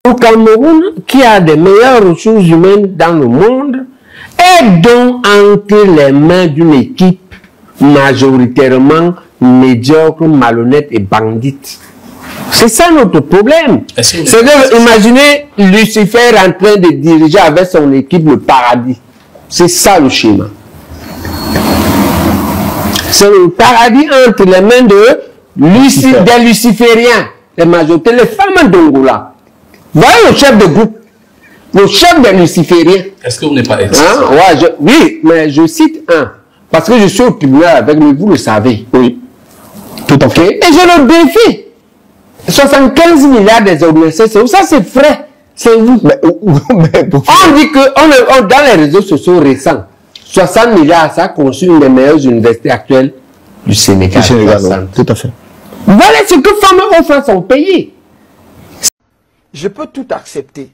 Au Cameroun, qui a des meilleures ressources humaines dans le monde, est donc entre les mains d'une équipe majoritairement médiocre, malhonnête et bandite. C'est ça notre problème. C'est que, imaginez Lucifer en train de diriger avec son équipe le paradis. C'est ça le schéma. C'est le paradis entre les mains des lucifériens, les majorités, les femmes d'Angola. Voyez le chef de groupe, le chef des lucifériens. Est-ce que vous n'êtes pas oui, mais je cite un. Parce que je suis au tribunal avec lui, vous le savez. Oui. Tout à fait. Et je le défie. 75 milliards des organisations, ça c'est frais. C'est vous. On dit que dans les réseaux sociaux récents, 60 milliards, ça a conçu une des meilleures universités actuelles du Sénégal. Tout à fait. Voilà ce que femmes offrent à son pays. Je peux tout accepter,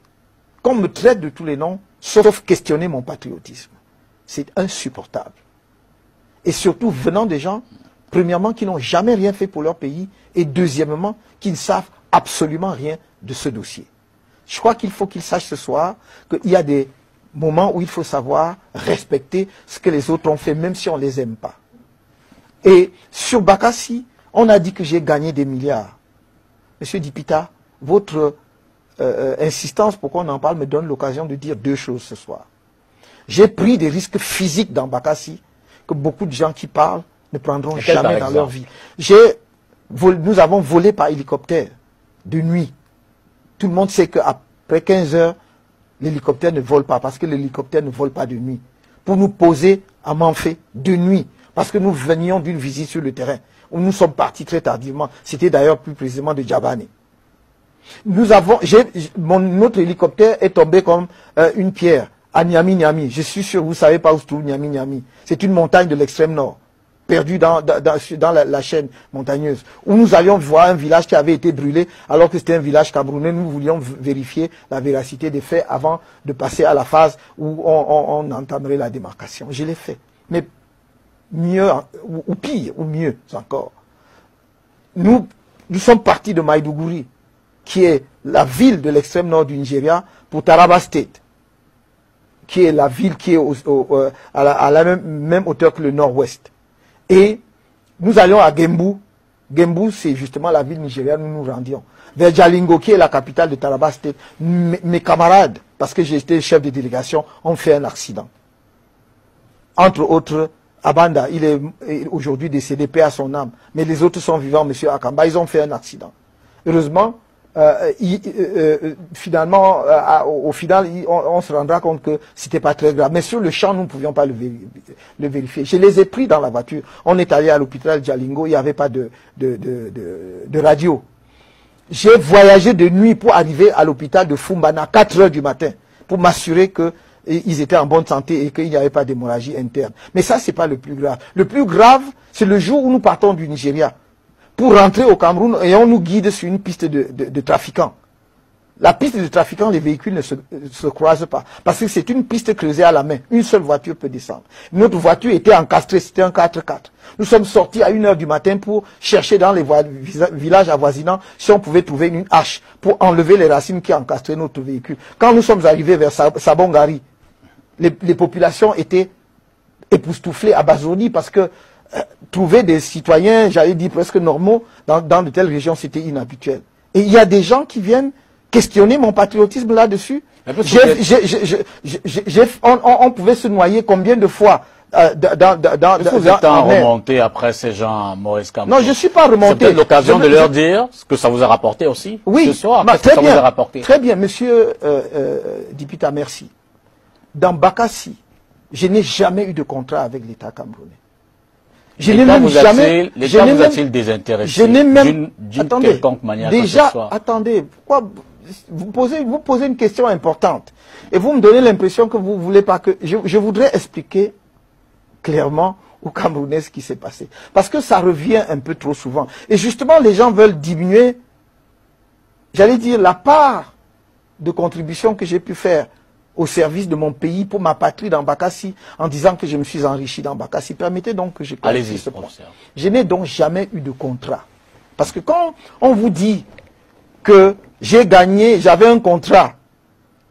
qu'on me traite de tous les noms, sauf questionner mon patriotisme. C'est insupportable. Et surtout venant des gens, premièrement, qui n'ont jamais rien fait pour leur pays, et deuxièmement, qui ne savent absolument rien de ce dossier. Je crois qu'il faut qu'ils sachent ce soir qu'il y a des moments où il faut savoir respecter ce que les autres ont fait, même si on ne les aime pas. Et sur Bakassi, on a dit que j'ai gagné des milliards. Monsieur Dipita, votre insistance pour qu'on en parle me donne l'occasion de dire deux choses ce soir. J'ai pris des risques physiques dans Bakassi que beaucoup de gens qui parlent ne prendront jamais dans leur vie. Nous avons volé par hélicoptère de nuit. Tout le monde sait qu'après 15 heures, l'hélicoptère ne vole pas parce que l'hélicoptère ne vole pas de nuit. Pour nous poser à Manfé de nuit parce que nous venions d'une visite sur le terrain où nous sommes partis très tardivement. C'était d'ailleurs plus précisément de Djabane. Notre hélicoptère est tombé comme une pierre à Niami. Je suis sûr, vous ne savez pas où se trouve Niami. C'est une montagne de l'extrême nord, perdue dans la chaîne montagneuse, où nous allions voir un village qui avait été brûlé, alors que c'était un village camerounais. Nous voulions vérifier la véracité des faits avant de passer à la phase où on entamerait la démarcation. Je l'ai fait. Mais mieux, ou pire, ou mieux encore. Nous sommes partis de Maïdougouri, qui est la ville de l'extrême nord du Nigeria, pour Taraba State, qui est la ville qui est à la même hauteur que le nord-ouest. Et nous allions à Gembu. Gembu, c'est justement la ville nigériane où nous nous rendions. Vers Jalingo, qui est la capitale de Taraba State, mes camarades, parce que j'étais chef de délégation, ont fait un accident. Entre autres, Abanda, il est aujourd'hui décédé, paix à son âme. Mais les autres sont vivants, M. Akamba, ils ont fait un accident. Heureusement, finalement, au final, on se rendra compte que c'était pas très grave. Mais sur le champ, nous ne pouvions pas le vérifier. Je les ai pris dans la voiture. On est allé à l'hôpital Jalingo, il n'y avait pas de radio. J'ai voyagé de nuit pour arriver à l'hôpital de Fumbana à 4 heures du matin pour m'assurer qu'ils étaient en bonne santé et qu'il n'y avait pas d'hémorragie interne. Mais ça, c'est pas le plus grave. Le plus grave, c'est le jour où nous partons du Nigeria. Pour rentrer au Cameroun, et on nous guide sur une piste de trafiquants. La piste de trafiquants, les véhicules ne se croisent pas. Parce que c'est une piste creusée à la main. Une seule voiture peut descendre. Notre voiture était encastrée, c'était un 4x4. Nous sommes sortis à 1 heure du matin pour chercher dans les villages avoisinants si on pouvait trouver une hache pour enlever les racines qui encastraient notre véhicule. Quand nous sommes arrivés vers Sabongari, les populations étaient époustouflées, abasourdies parce que trouver des citoyens, j'allais dire presque normaux, dans de telles régions, c'était inhabituel. Et il y a des gens qui viennent questionner mon patriotisme là-dessus. On pouvait se noyer combien de fois vous êtes remonté après ces gens, Maurice Kamto? Non, je ne suis pas remonté. C'est peut-être l'occasion de leur dire ce que ça vous a rapporté aussi. Oui, ce soir, très ça bien, vous a rapporté. très bien, monsieur Dipita, merci. Dans Bakassi, je n'ai jamais eu de contrat avec l'État camerounais. Je n'ai même jamais. L'État vous a-t-il désintéressé je n'ai même. D'une quelconque manière? Déjà, attendez, pourquoi vous posez une question importante et vous me donnez l'impression que vous voulez pas que je voudrais expliquer clairement aux Camerounais ce qui s'est passé, parce que ça revient un peu trop souvent et justement les gens veulent diminuer, j'allais dire, la part de contribution que j'ai pu faire au service de mon pays pour ma patrie dans Bakassi, en disant que je me suis enrichi dans Bakassi. Permettez donc que je clarifie ce point. Je n'ai donc jamais eu de contrat. Parce que quand on vous dit que j'ai gagné, j'avais un contrat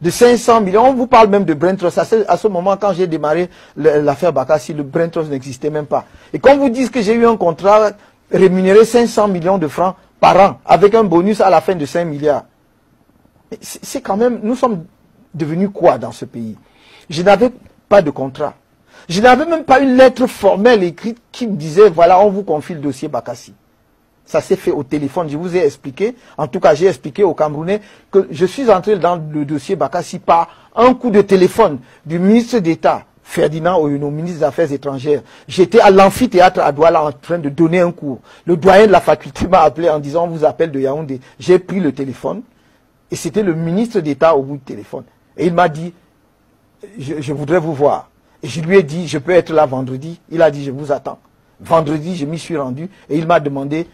de 500 millions. On vous parle même de Brain Trust. À ce moment, quand j'ai démarré l'affaire Bakassi, le Brain Trust n'existait même pas. Et quand vous dites que j'ai eu un contrat rémunéré 500 millions de francs par an, avec un bonus à la fin de 5 milliards, c'est quand même, nous sommes devenus quoi dans ce pays? Je n'avais pas de contrat. Je n'avais même pas une lettre formelle écrite qui me disait, voilà, on vous confie le dossier Bakassi. Ça s'est fait au téléphone, je vous ai expliqué, en tout cas j'ai expliqué aux Camerounais que je suis entré dans le dossier Bakassi par un coup de téléphone du ministre d'État, Ferdinand Oyono, ministre des Affaires étrangères. J'étais à l'amphithéâtre à Douala en train de donner un cours. Le doyen de la faculté m'a appelé en disant, on vous appelle de Yaoundé. J'ai pris le téléphone et c'était le ministre d'État au bout du téléphone. Et il m'a dit, je voudrais vous voir. Et je lui ai dit, je peux être là vendredi. Il a dit, je vous attends. Vendredi, je m'y suis rendu et il m'a demandé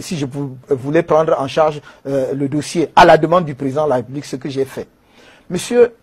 si je voulais prendre en charge le dossier à la demande du président de la République, ce que j'ai fait. Monsieur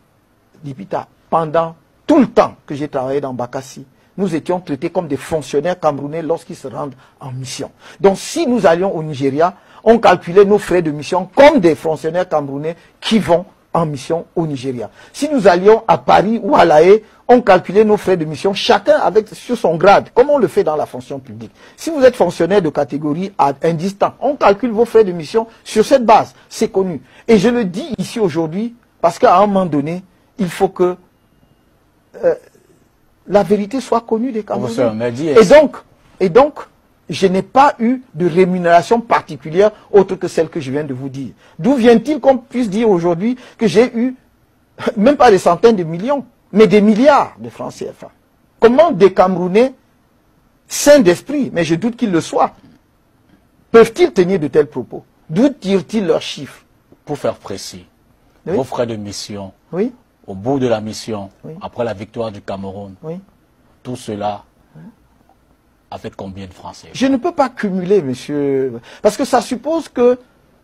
Lipita, pendant tout le temps que j'ai travaillé dans Bakassi, nous étions traités comme des fonctionnaires camerounais lorsqu'ils se rendent en mission. Donc si nous allions au Nigeria, on calculait nos frais de mission comme des fonctionnaires camerounais qui vont en mission au Nigeria. Si nous allions à Paris ou à La Haye, on calculait nos frais de mission, chacun sur son grade, comme on le fait dans la fonction publique. Si vous êtes fonctionnaire de catégorie indistinct, on calcule vos frais de mission sur cette base. C'est connu. Et je le dis ici aujourd'hui, parce qu'à un moment donné, il faut que la vérité soit connue des Camerounais. Et donc, je n'ai pas eu de rémunération particulière autre que celle que je viens de vous dire. D'où vient-il qu'on puisse dire aujourd'hui que j'ai eu, même pas des centaines de millions, mais des milliards de francs CFA? Comment des Camerounais sains d'esprit, mais je doute qu'ils le soient, peuvent-ils tenir de tels propos? D'où tirent-ils leurs chiffres? Pour faire précis, oui, vos frais de mission, oui, au bout de la mission, oui, après la victoire du Cameroun, oui, tout cela a fait combien de francs CFA? Je ne peux pas cumuler, monsieur, parce que ça suppose que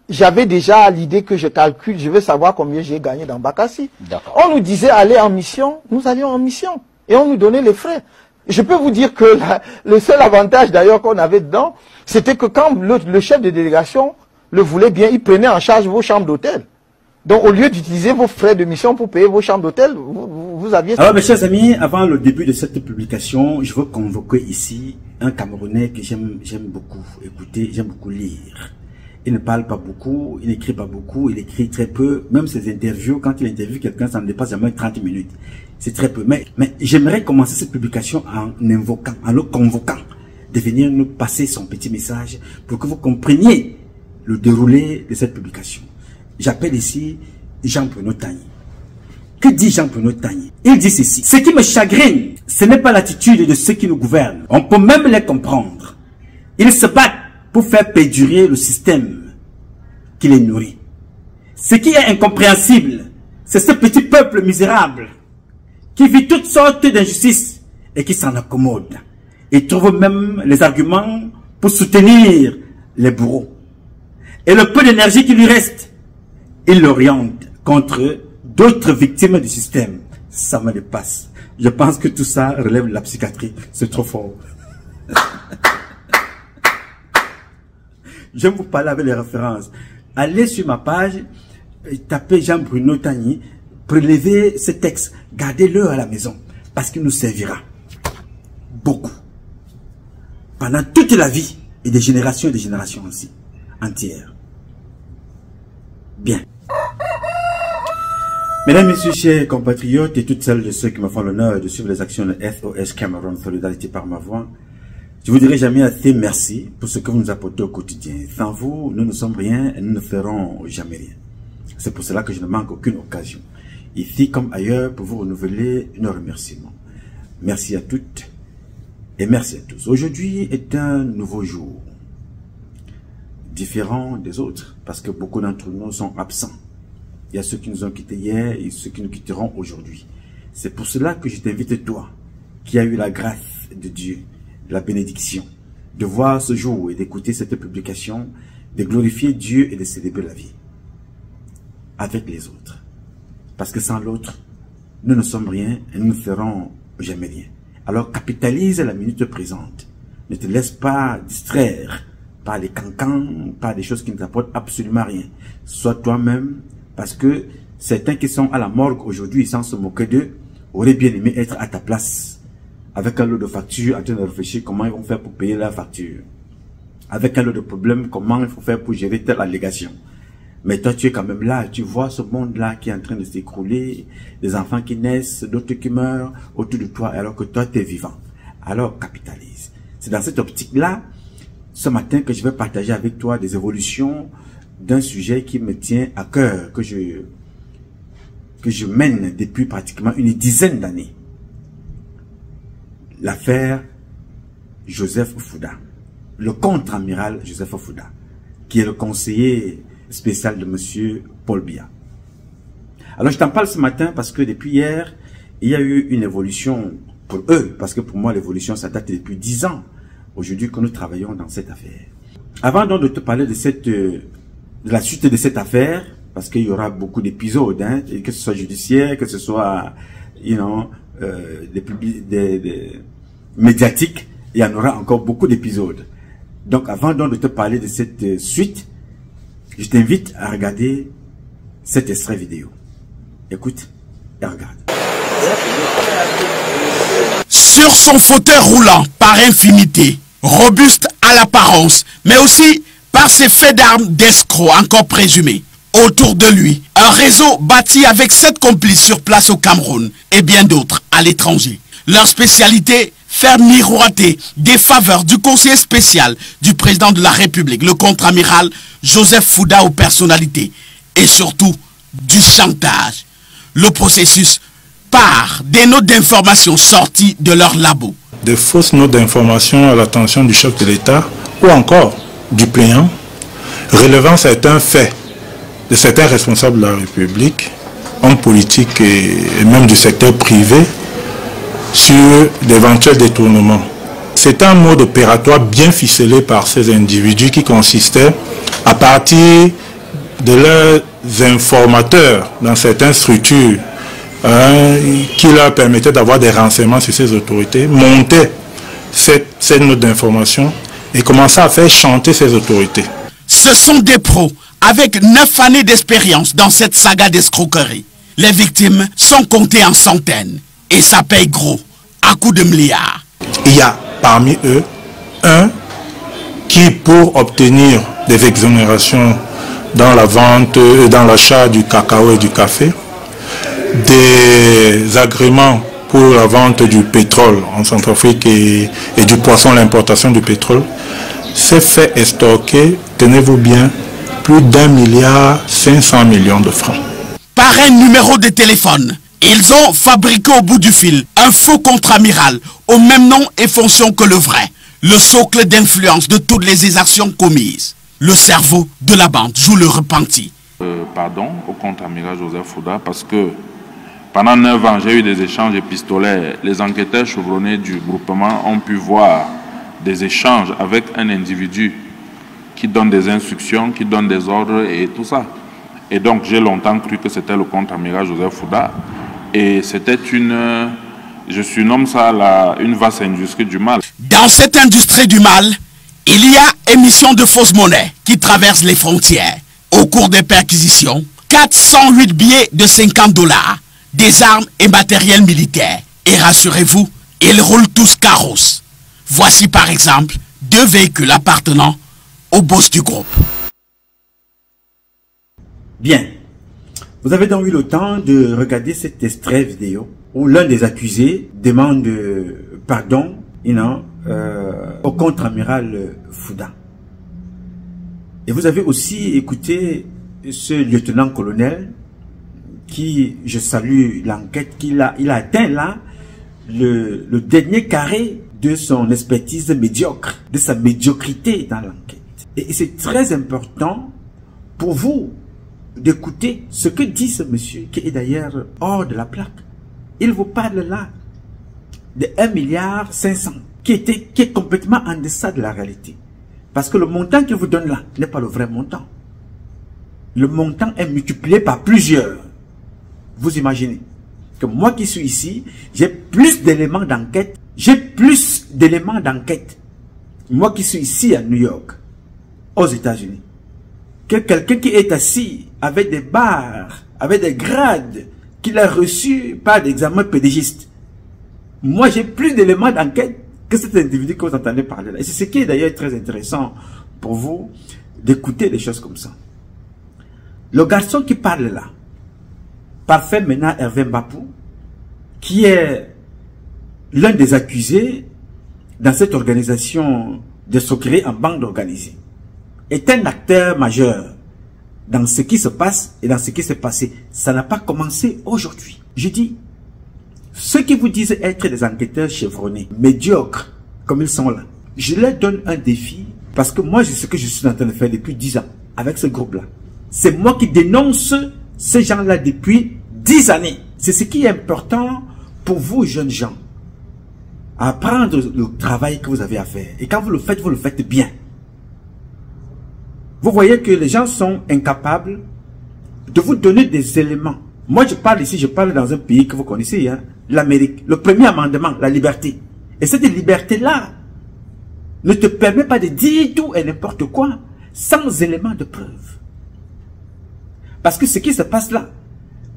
j'avais déjà l'idée que je calcule, je veux savoir combien j'ai gagné dans Bakassi. On nous disait aller en mission, nous allions en mission, et on nous donnait les frais. Je peux vous dire que le seul avantage d'ailleurs qu'on avait dedans, c'était que quand le chef de délégation le voulait bien, il prenait en charge vos chambres d'hôtel. Donc au lieu d'utiliser vos frais de mission pour payer vos chambres d'hôtel, vous aviez... Alors mes chers amis, avant le début de cette publication, je veux convoquer ici un Camerounais que j'aime beaucoup écouter, j'aime beaucoup lire. Il ne parle pas beaucoup, il n'écrit pas beaucoup, il écrit très peu. Même ses interviews, quand il interviewe quelqu'un, ça ne dépasse jamais 30 minutes. C'est très peu. Mais j'aimerais commencer cette publication en invoquant, en le convoquant de venir nous passer son petit message pour que vous compreniez le déroulé de cette publication. J'appelle ici Jean-Bruno Tagny. Que dit Jean-Bruno Tagny? Il dit ceci: ce qui me chagrine, ce n'est pas l'attitude de ceux qui nous gouvernent. On peut même les comprendre. Ils se battent pour faire perdurer le système qui les nourrit. Ce qui est incompréhensible, c'est ce petit peuple misérable qui vit toutes sortes d'injustices et qui s'en accommode. Il trouve même les arguments pour soutenir les bourreaux. Et le peu d'énergie qui lui reste, il l'oriente contre d'autres victimes du système. Ça me dépasse. Je pense que tout ça relève de la psychiatrie. C'est trop fort. J'aime vous parler avec les références. Allez sur ma page, tapez Jean-Bruno Tagny, prélevez ce texte, gardez-le à la maison, parce qu'il nous servira beaucoup. Pendant toute la vie, et des générations aussi, entières. Bien. Mesdames, Messieurs, chers compatriotes et toutes celles de ceux qui me font l'honneur de suivre les actions de SOS Cameroun Solidarité par ma voix, je vous dirai jamais assez merci pour ce que vous nous apportez au quotidien. Sans vous, nous ne sommes rien et nous ne ferons jamais rien. C'est pour cela que je ne manque aucune occasion, ici comme ailleurs, pour vous renouveler nos remerciements. Merci à toutes et merci à tous. Aujourd'hui est un nouveau jour, différent des autres, parce que beaucoup d'entre nous sont absents. Il y a ceux qui nous ont quittés hier et ceux qui nous quitteront aujourd'hui. C'est pour cela que je t'invite, toi, qui as eu la grâce de Dieu, la bénédiction, de voir ce jour et d'écouter cette publication, de glorifier Dieu et de célébrer la vie avec les autres. Parce que sans l'autre, nous ne sommes rien et nous ne ferons jamais rien. Alors capitalise la minute présente. Ne te laisse pas distraire par les cancans, par des choses qui ne t'apportent absolument rien. Sois toi-même, parce que certains qui sont à la morgue aujourd'hui, sans se moquer d'eux, auraient bien aimé être à ta place, avec un lot de factures, en train de réfléchir comment ils vont faire pour payer la facture. Avec un lot de problèmes, comment il faut faire pour gérer telle allégation. Mais toi, tu es quand même là, tu vois ce monde-là qui est en train de s'écrouler, des enfants qui naissent, d'autres qui meurent autour de toi, alors que toi, tu es vivant. Alors, capitalise. C'est dans cette optique-là, ce matin, que je vais partager avec toi des évolutions d'un sujet qui me tient à cœur, que je mène depuis pratiquement une dizaine d'années. L'affaire Joseph Fouda. Le contre-amiral Joseph Fouda, qui est le conseiller spécial de monsieur Paul Biya. Alors je t'en parle ce matin parce que depuis hier, il y a eu une évolution pour eux, parce que pour moi l'évolution ça date depuis 10 ans, aujourd'hui que nous travaillons dans cette affaire. Avant donc de te parler de la suite de cette affaire, parce qu'il y aura beaucoup d'épisodes, hein, que ce soit judiciaire, que ce soit, des médiatiques, il y en aura encore beaucoup d'épisodes. Donc avant donc de te parler de cette suite, je t'invite à regarder cet extrait vidéo. Écoute et regarde. Sur son fauteuil roulant par infinité, robuste à l'apparence, mais aussi par ses faits d'armes d'escrocs encore présumés. Autour de lui, un réseau bâti avec 7 complices sur place au Cameroun et bien d'autres à l'étranger. Leur spécialité, faire miroiter des faveurs du conseiller spécial du président de la République, le contre-amiral Joseph Fouda aux personnalités et surtout du chantage. Le processus part des notes d'information sorties de leur labo. Des fausses notes d'information à l'attention du chef de l'État ou encore du plaignant relevant certains faits de certains responsables de la République, hommes politiques et même du secteur privé, sur d'éventuels détournements. C'est un mode opératoire bien ficelé par ces individus qui consistait à partir de leurs informateurs dans certaines structures qui leur permettaient d'avoir des renseignements sur ces autorités, monter cette note d'information et commencer à faire chanter ces autorités. Ce sont des pros avec 9 années d'expérience dans cette saga d'escroquerie. Les victimes sont comptées en centaines. Et ça paye gros, à coups de milliards. Il y a parmi eux un qui, pour obtenir des exonérations dans la vente, dans l'achat du cacao et du café, des agréments pour la vente du pétrole en Centrafrique et du poisson, l'importation du pétrole, s'est fait estorquer, tenez-vous bien, plus d'1,5 milliard de francs. Par un numéro de téléphone, ils ont fabriqué au bout du fil un faux contre-amiral au même nom et fonction que le vrai. Le socle d'influence de toutes les exactions commises. Le cerveau de la bande joue le repenti. Pardon au contre-amiral Joseph Fouda parce que pendant 9 ans, j'ai eu des échanges épistolaires. Les enquêteurs chevronnés du groupement ont pu voir des échanges avec un individu qui donne des instructions, qui donne des ordres et tout ça. Et donc j'ai longtemps cru que c'était le contre-amiral Joseph Fouda. Et c'était je surnomme ça une vaste industrie du mal. Dans cette industrie du mal, il y a émission de fausses monnaies qui traversent les frontières. Au cours des perquisitions, 408 billets de $50, des armes et matériel militaire. Et rassurez-vous, ils roulent tous carrosses. Voici par exemple 2 véhicules appartenant au boss du groupe. Bien. Vous avez donc eu le temps de regarder cet extrait vidéo où l'un des accusés demande pardon au contre-amiral Fouda. Et vous avez aussi écouté ce lieutenant-colonel qui, je salue l'enquête qu'il a, il a atteint là le dernier carré de son expertise médiocre, de sa médiocrité dans l'enquête. Et c'est très important pour vous d'écouter ce que dit ce monsieur, qui est d'ailleurs hors de la plaque. Il vous parle là de 1,5 milliard qui est complètement en deçà de la réalité. Parce que le montant qu'il vous donne là n'est pas le vrai montant. Le montant est multiplié par plusieurs. Vous imaginez que moi qui suis ici, j'ai plus d'éléments d'enquête. Moi qui suis ici à New York, aux États-Unis que quelqu'un qui est assis avec des barres, avec des grades, qu'il a reçus par des examens pédagogistes. Moi, j'ai plus d'éléments d'enquête que cet individu que vous entendez parler là. Et c'est ce qui est d'ailleurs très intéressant pour vous d'écouter des choses comme ça. Le garçon qui parle là, Parfait maintenant Hervé Mbapou, qui est l'un des accusés dans cette organisation de escroquerie en bande organisée, est un acteur majeur dans ce qui se passe et dans ce qui s'est passé. Ça n'a pas commencé aujourd'hui. Je dis, ceux qui vous disent être des enquêteurs chevronnés, médiocres, comme ils sont là, je leur donne un défi, parce que moi, c'est ce que je suis en train de faire depuis 10 ans, avec ce groupe-là. C'est moi qui dénonce ces gens-là depuis 10 années. C'est ce qui est important pour vous, jeunes gens. Apprendre le travail que vous avez à faire. Et quand vous le faites bien. Vous voyez que les gens sont incapables de vous donner des éléments. Moi, je parle ici, je parle dans un pays que vous connaissez, hein, l'Amérique. Le premier amendement, la liberté. Et cette liberté-là ne te permet pas de dire tout et n'importe quoi sans éléments de preuve. Parce que ce qui se passe là,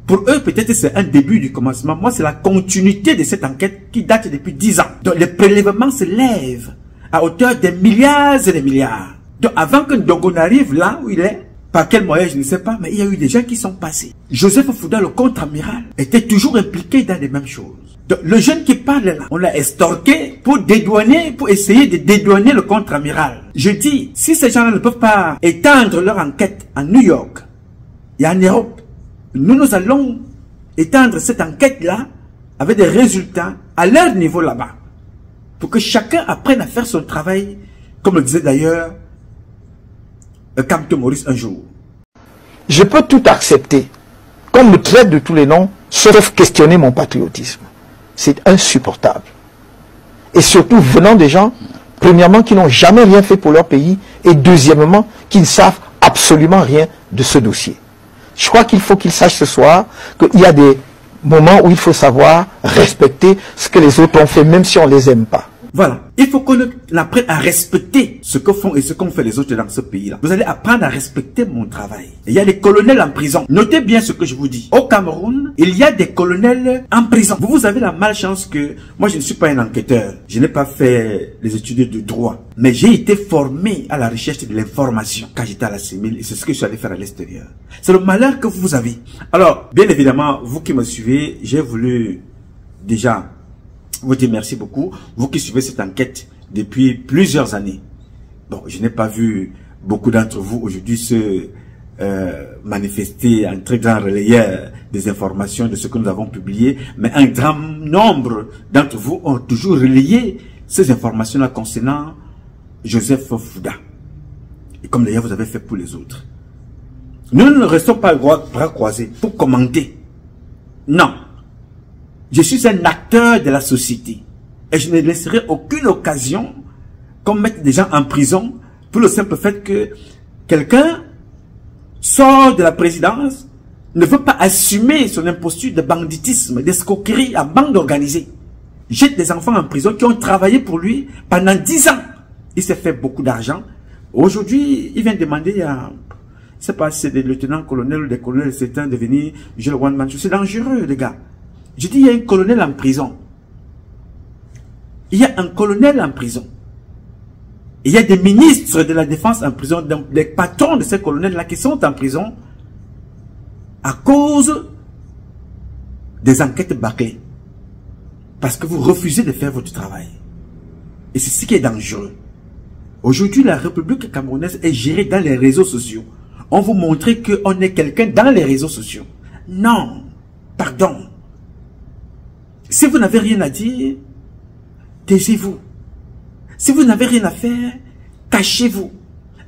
pour eux, peut-être c'est un début du commencement. Moi, c'est la continuité de cette enquête qui date depuis 10 ans. Donc, les prélèvements se lèvent à hauteur des milliards et des milliards. Donc, avant que Ndongo n'arrive là où il est, par quel moyen, je ne sais pas, mais il y a eu des gens qui sont passés. Joseph Fouda, le contre-amiral, était toujours impliqué dans les mêmes choses. Donc, le jeune qui parle là, on l'a estorqué pour dédouaner, pour essayer de dédouaner le contre-amiral. Je dis, si ces gens-là ne peuvent pas étendre leur enquête en New York et en Europe, nous allons étendre cette enquête-là avec des résultats à leur niveau là-bas. Pour que chacun apprenne à faire son travail, comme le disait d'ailleurs Kamto Maurice un jour. Je peux tout accepter, qu'on me traite de tous les noms, sauf questionner mon patriotisme. C'est insupportable. Et surtout venant des gens, premièrement, qui n'ont jamais rien fait pour leur pays, et deuxièmement, qui ne savent absolument rien de ce dossier. Je crois qu'il faut qu'ils sachent ce soir qu'il y a des moments où il faut savoir respecter ce que les autres ont fait, même si on ne les aime pas. Voilà. Il faut qu'on apprenne à respecter ce que font et ce qu'ont fait les autres dans ce pays-là. Vous allez apprendre à respecter mon travail. Il y a des colonels en prison. Notez bien ce que je vous dis. Au Cameroun, il y a des colonels en prison. Vous avez la malchance que... Moi, je ne suis pas un enquêteur. Je n'ai pas fait les études de droit. Mais j'ai été formé à la recherche de l'information quand j'étais à la CEMIL. Et c'est ce que je suis allé faire à l'extérieur. C'est le malheur que vous avez. Alors, bien évidemment, vous qui me suivez, j'ai voulu déjà... vous dire merci beaucoup, vous qui suivez cette enquête depuis plusieurs années. Bon, je n'ai pas vu beaucoup d'entre vous aujourd'hui se manifester en très grand relayeur des informations de ce que nous avons publié, mais un grand nombre d'entre vous ont toujours relayé ces informations-là concernant Joseph Fouda. Et comme d'ailleurs vous avez fait pour les autres. Nous ne restons pas bras croisés pour commenter. Non. Je suis un acteur de la société. Et je ne laisserai aucune occasion qu'on mette des gens en prison pour le simple fait que quelqu'un sort de la présidence, ne veut pas assumer son imposture de banditisme, d'escroquerie en bande organisée. Jette des enfants en prison qui ont travaillé pour lui pendant 10 ans. Il s'est fait beaucoup d'argent. Aujourd'hui, il vient demander à... je ne sais pas si c'est des lieutenants-colonels ou des colonels, c'est un devenir jeune one-man. C'est dangereux, les gars. Je dis, il y a un colonel en prison. Il y a un colonel en prison. Il y a des ministres de la défense en prison, donc des patrons de ces colonels-là qui sont en prison à cause des enquêtes bâclées. Parce que vous refusez de faire votre travail. Et c'est ce qui est dangereux. Aujourd'hui, la République camerounaise est gérée dans les réseaux sociaux. On vous montrait qu'on est quelqu'un dans les réseaux sociaux. Non, pardon. Si vous n'avez rien à dire, taisez-vous. Si vous n'avez rien à faire, cachez-vous.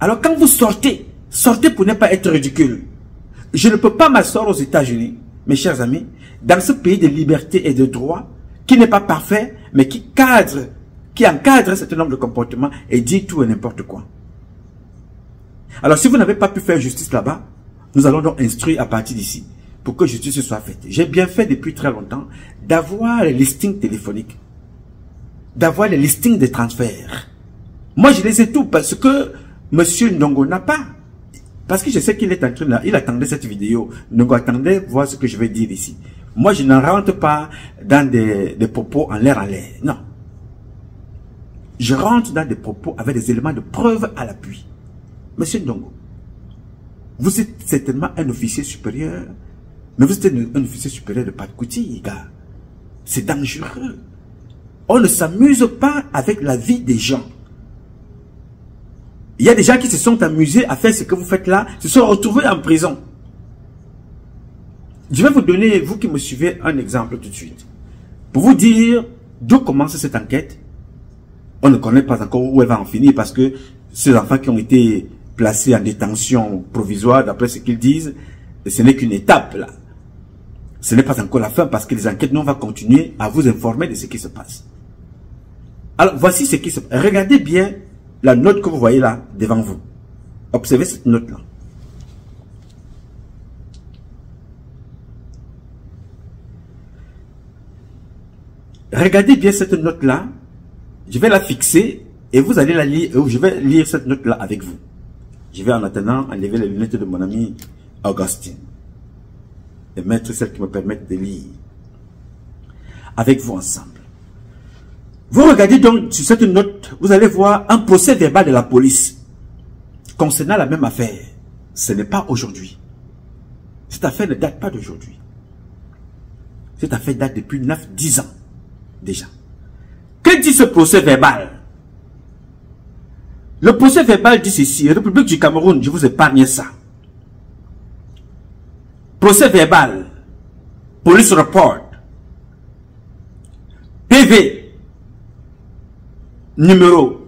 Alors quand vous sortez, sortez pour ne pas être ridicule. Je ne peux pas m'asseoir aux États-Unis, mes chers amis, dans ce pays de liberté et de droit, qui n'est pas parfait, mais qui encadre un certain nombre de comportements et dit tout et n'importe quoi. Alors si vous n'avez pas pu faire justice là-bas, nous allons donc instruire à partir d'ici, pour que justice soit faite. J'ai bien fait depuis très longtemps d'avoir les listings téléphoniques, d'avoir les listings de transferts. Moi, je les ai tous parce que Monsieur Ndongo n'a pas. Parce que je sais qu'il est en train il attendait cette vidéo. Ndongo attendait voir ce que je vais dire ici. Moi, je n'en rentre pas dans des propos en l'air. Non. Je rentre dans des propos avec des éléments de preuve à l'appui. Monsieur Ndongo, vous êtes certainement un officier supérieur, mais vous êtes un officier supérieur de Patkouti, gars. C'est dangereux. On ne s'amuse pas avec la vie des gens. Il y a des gens qui se sont amusés à faire ce que vous faites là, se sont retrouvés en prison. Je vais vous donner, vous qui me suivez, un exemple tout de suite. Pour vous dire d'où commence cette enquête. On ne connaît pas encore où elle va en finir parce que ces enfants qui ont été placés en détention provisoire, d'après ce qu'ils disent, ce n'est qu'une étape là. Ce n'est pas encore la fin parce que les enquêtes, nous, on va continuer à vous informer de ce qui se passe. Alors, voici ce qui se passe. Regardez bien la note que vous voyez là, devant vous. Observez cette note-là. Regardez bien cette note-là. Je vais la fixer et vous allez la lire. Je vais lire cette note-là avec vous. Je vais en attendant enlever les lunettes de mon ami Augustine et mettre celles qui me permettent de lire avec vous ensemble. Vous regardez donc sur cette note, vous allez voir un procès verbal de la police concernant la même affaire. Ce n'est pas aujourd'hui. Cette affaire ne date pas d'aujourd'hui. Cette affaire date depuis 9-10 ans déjà. Que dit ce procès verbal? Le procès verbal dit ceci, République du Cameroun, je vous épargne ça. Procès verbal, police report, PV, numéro,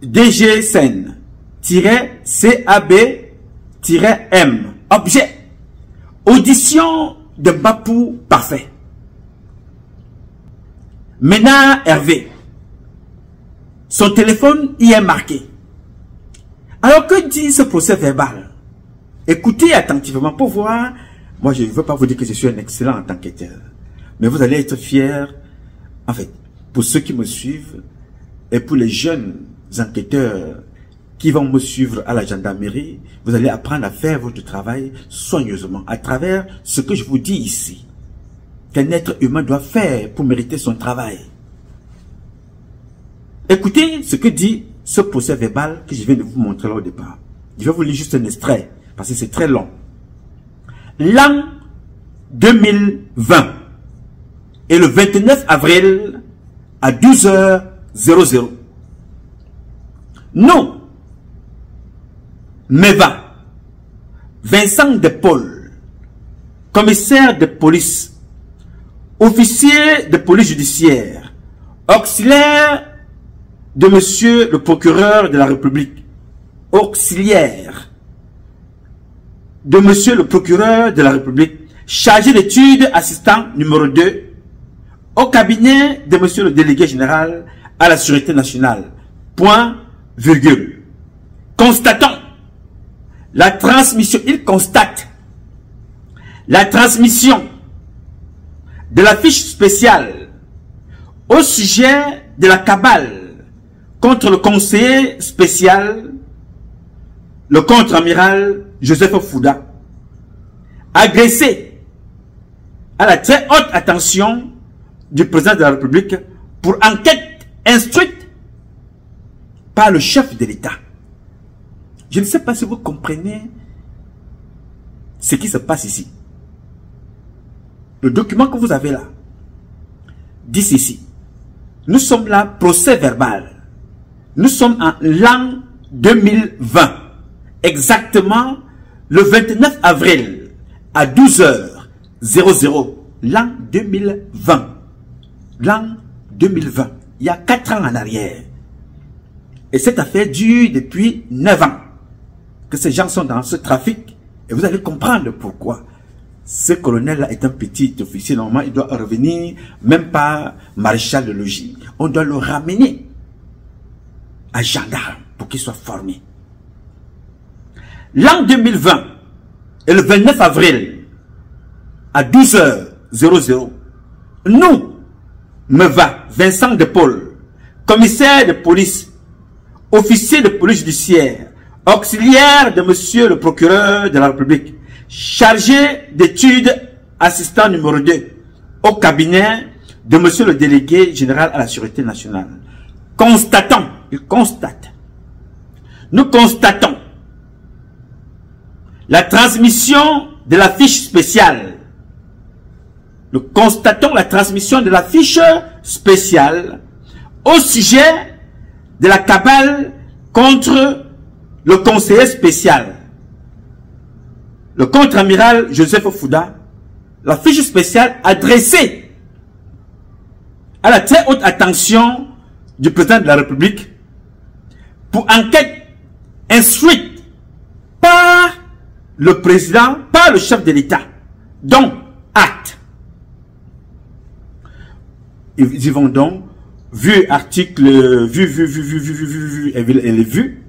DGSN, CAB, M, objet, audition de Bapou Parfait. Ménard Hervé. Son téléphone y est marqué. Alors que dit ce procès verbal? Écoutez attentivement pour voir. Moi, je ne veux pas vous dire que je suis un excellent enquêteur. Mais vous allez être fiers. En fait, pour ceux qui me suivent et pour les jeunes enquêteurs qui vont me suivre à la gendarmerie, vous allez apprendre à faire votre travail soigneusement à travers ce que je vous dis ici. Qu'un être humain doit faire pour mériter son travail. Écoutez ce que dit ce procès verbal que je viens de vous montrer là au départ. Je vais vous lire juste un extrait, parce que c'est très long. L'an 2020 et le 29 avril à 12h00. Nous, Meva, Vincent de Paul, commissaire de police, officier de police judiciaire, auxiliaire de monsieur le procureur de la République, auxiliaire de monsieur le procureur de la République, chargé d'études, assistant numéro 2, au cabinet de monsieur le délégué général à la Sûreté nationale, point, virgule. Constatons la transmission, il constate la transmission de la fiche spéciale au sujet de la cabale contre le conseiller spécial, le contre-amiral Joseph Fouda, agressé à la très haute attention du président de la République pour enquête instruite par le chef de l'État. Je ne sais pas si vous comprenez ce qui se passe ici. Le document que vous avez là dit ceci. Nous sommes là, procès verbal. Nous sommes en l'an 2020. Exactement le 29 avril à 12h00. L'an 2020. L'an 2020. Il y a 4 ans en arrière. Et cette affaire dure depuis 9 ans. Que ces gens sont dans ce trafic. Et vous allez comprendre pourquoi. Ce colonel-là est un petit officier. Normalement, il doit revenir, même pas maréchal de logis. On doit le ramener à gendarme pour qu'il soit formé. L'an 2020 et le 29 avril à 12h00, nous, Meva, Vincent de Paul, commissaire de police, officier de police judiciaire, auxiliaire de monsieur le procureur de la République, chargé d'études, assistant numéro 2 au cabinet de monsieur le délégué général à la Sûreté nationale. Constatons, nous constatons la transmission de la fiche spéciale. Nous constatons la transmission de la fiche spéciale au sujet de la cabale contre le conseiller spécial, le contre-amiral Joseph Fouda, la fiche spéciale adressée à la très haute attention du président de la République pour enquête instruite par le président, par le chef de l'État. Donc, acte. Ils y vont donc, vu article, elle est vue.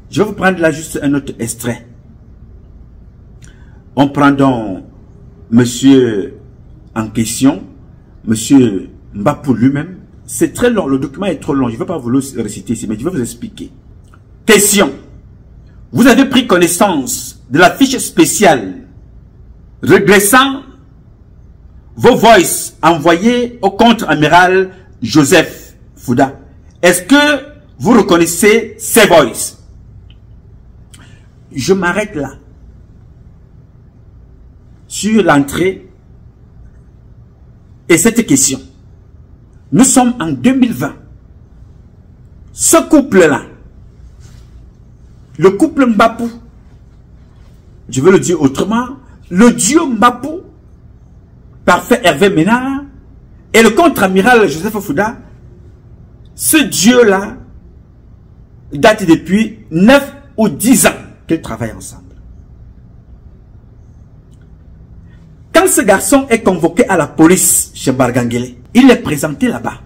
Je vais vous prendre là juste un autre extrait. On prend donc monsieur en question, monsieur Mbapou lui-même. C'est très long, le document est trop long, je ne vais pas vous le réciter ici, mais je vais vous expliquer. Question. Vous avez pris connaissance de la fiche spéciale redressant vos voices envoyées au contre-amiral Joseph Fouda. Est-ce que vous reconnaissez ces voices? Je m'arrête là. Sur l'entrée et cette question. Nous sommes en 2020. Ce couple-là, le couple Mbapou, je veux le dire autrement, le duo Mbapou, parfait Hervé Ménard, et le contre-amiral Joseph Fouda, ce duo-là date depuis 9 ou 10 ans qu'ils travaillent ensemble. Quand ce garçon est convoqué à la police chez Bargangele, il est présenté là-bas.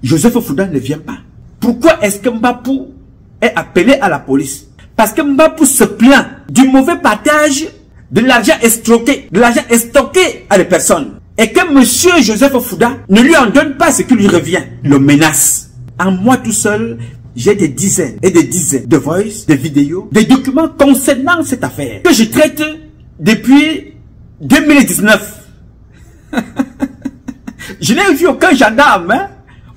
Joseph Fouda ne vient pas. Pourquoi est-ce que Mbapou est appelé à la police? Parce que Mbapou se plaint du mauvais partage de l'argent escroqué, de l'argent stocké à des personnes. Et que monsieur Joseph Fouda ne lui en donne pas ce qui lui revient. Le menace. En moi tout seul, j'ai des dizaines et des dizaines de voices, de vidéos, des documents concernant cette affaire que je traite depuis 2019. Je n'ai vu aucun gendarme. Hein?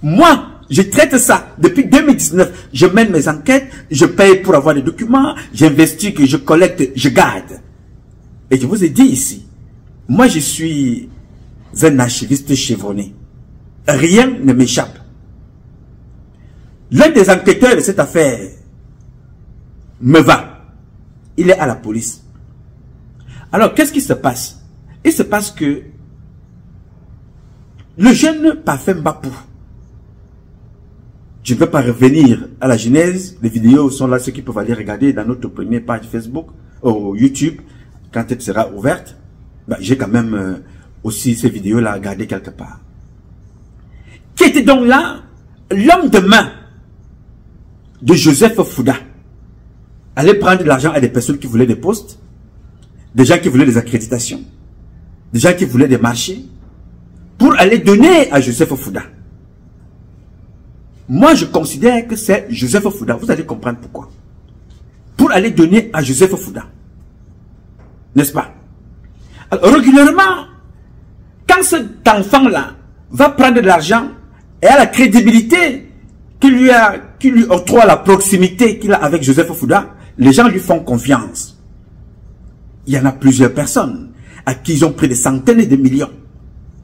Moi, je traite ça depuis 2019. Je mène mes enquêtes, je paye pour avoir des documents, j'investigue, je collecte, je garde. Et je vous ai dit ici, moi je suis un archiviste chevronné. Rien ne m'échappe. L'un des enquêteurs de cette affaire me va. Il est à la police. Alors, qu'est-ce qui se passe? Il se passe que le jeune parfait Mbapou, je ne vais pas revenir à la genèse, les vidéos sont là, ceux qui peuvent aller regarder dans notre première page Facebook, ou YouTube, quand elle sera ouverte. Ben, j'ai quand même aussi ces vidéos-là à garder quelque part. Qui était donc là, l'homme de main de Joseph Fouda, aller prendre de l'argent à des personnes qui voulaient des postes, des gens qui voulaient des accréditations, des gens qui voulaient des marchés, pour aller donner à Joseph Fouda. Moi, je considère que c'est Joseph Fouda. Vous allez comprendre pourquoi. Pour aller donner à Joseph Fouda. N'est-ce pas? Alors, régulièrement, quand cet enfant-là va prendre de l'argent et a la crédibilité qui lui octroie la proximité qu'il a avec Joseph Fouda, les gens lui font confiance. Il y en a plusieurs personnes à qui ils ont pris des centaines et des millions.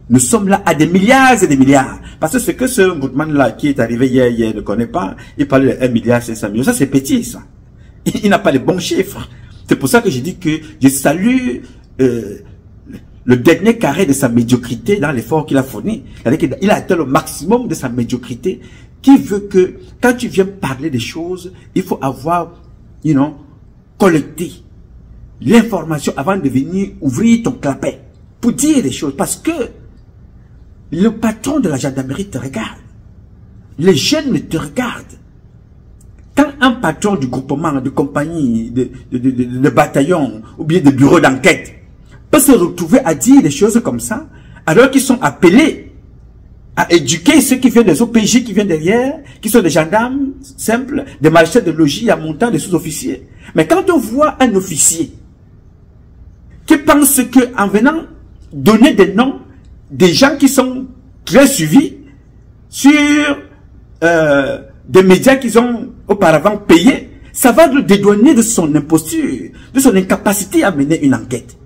Nous sommes là à des milliards et des milliards. Parce que ce que ce Boutman-là qui est arrivé hier ne connaît pas, il parle de 1 milliard 500 millions. Ça, c'est petit, ça. Il n'a pas les bons chiffres. C'est pour ça que je dis que je salue le dernier carré de sa médiocrité dans l'effort qu'il a fourni. Il a atteint le maximum de sa médiocrité, qui veut que quand tu viens parler des choses, il faut avoir, collecté l'information avant de venir ouvrir ton clapet pour dire les choses. Parce que le patron de la gendarmerie te regarde. Les jeunes te regardent. Quand un patron du groupement, de compagnie, de bataillon ou bien de bureau d'enquête peut se retrouver à dire des choses comme ça, alors qu'ils sont appelés à éduquer ceux qui viennent des OPJ, qui viennent derrière, qui sont des gendarmes simples, des maréchals de logis à montant, des sous-officiers. Mais quand on voit un officier qui pense qu'en venant donner des noms des gens qui sont très suivis sur des médias qu'ils ont auparavant payés, ça va le dédouaner de son imposture, de son incapacité à mener une enquête.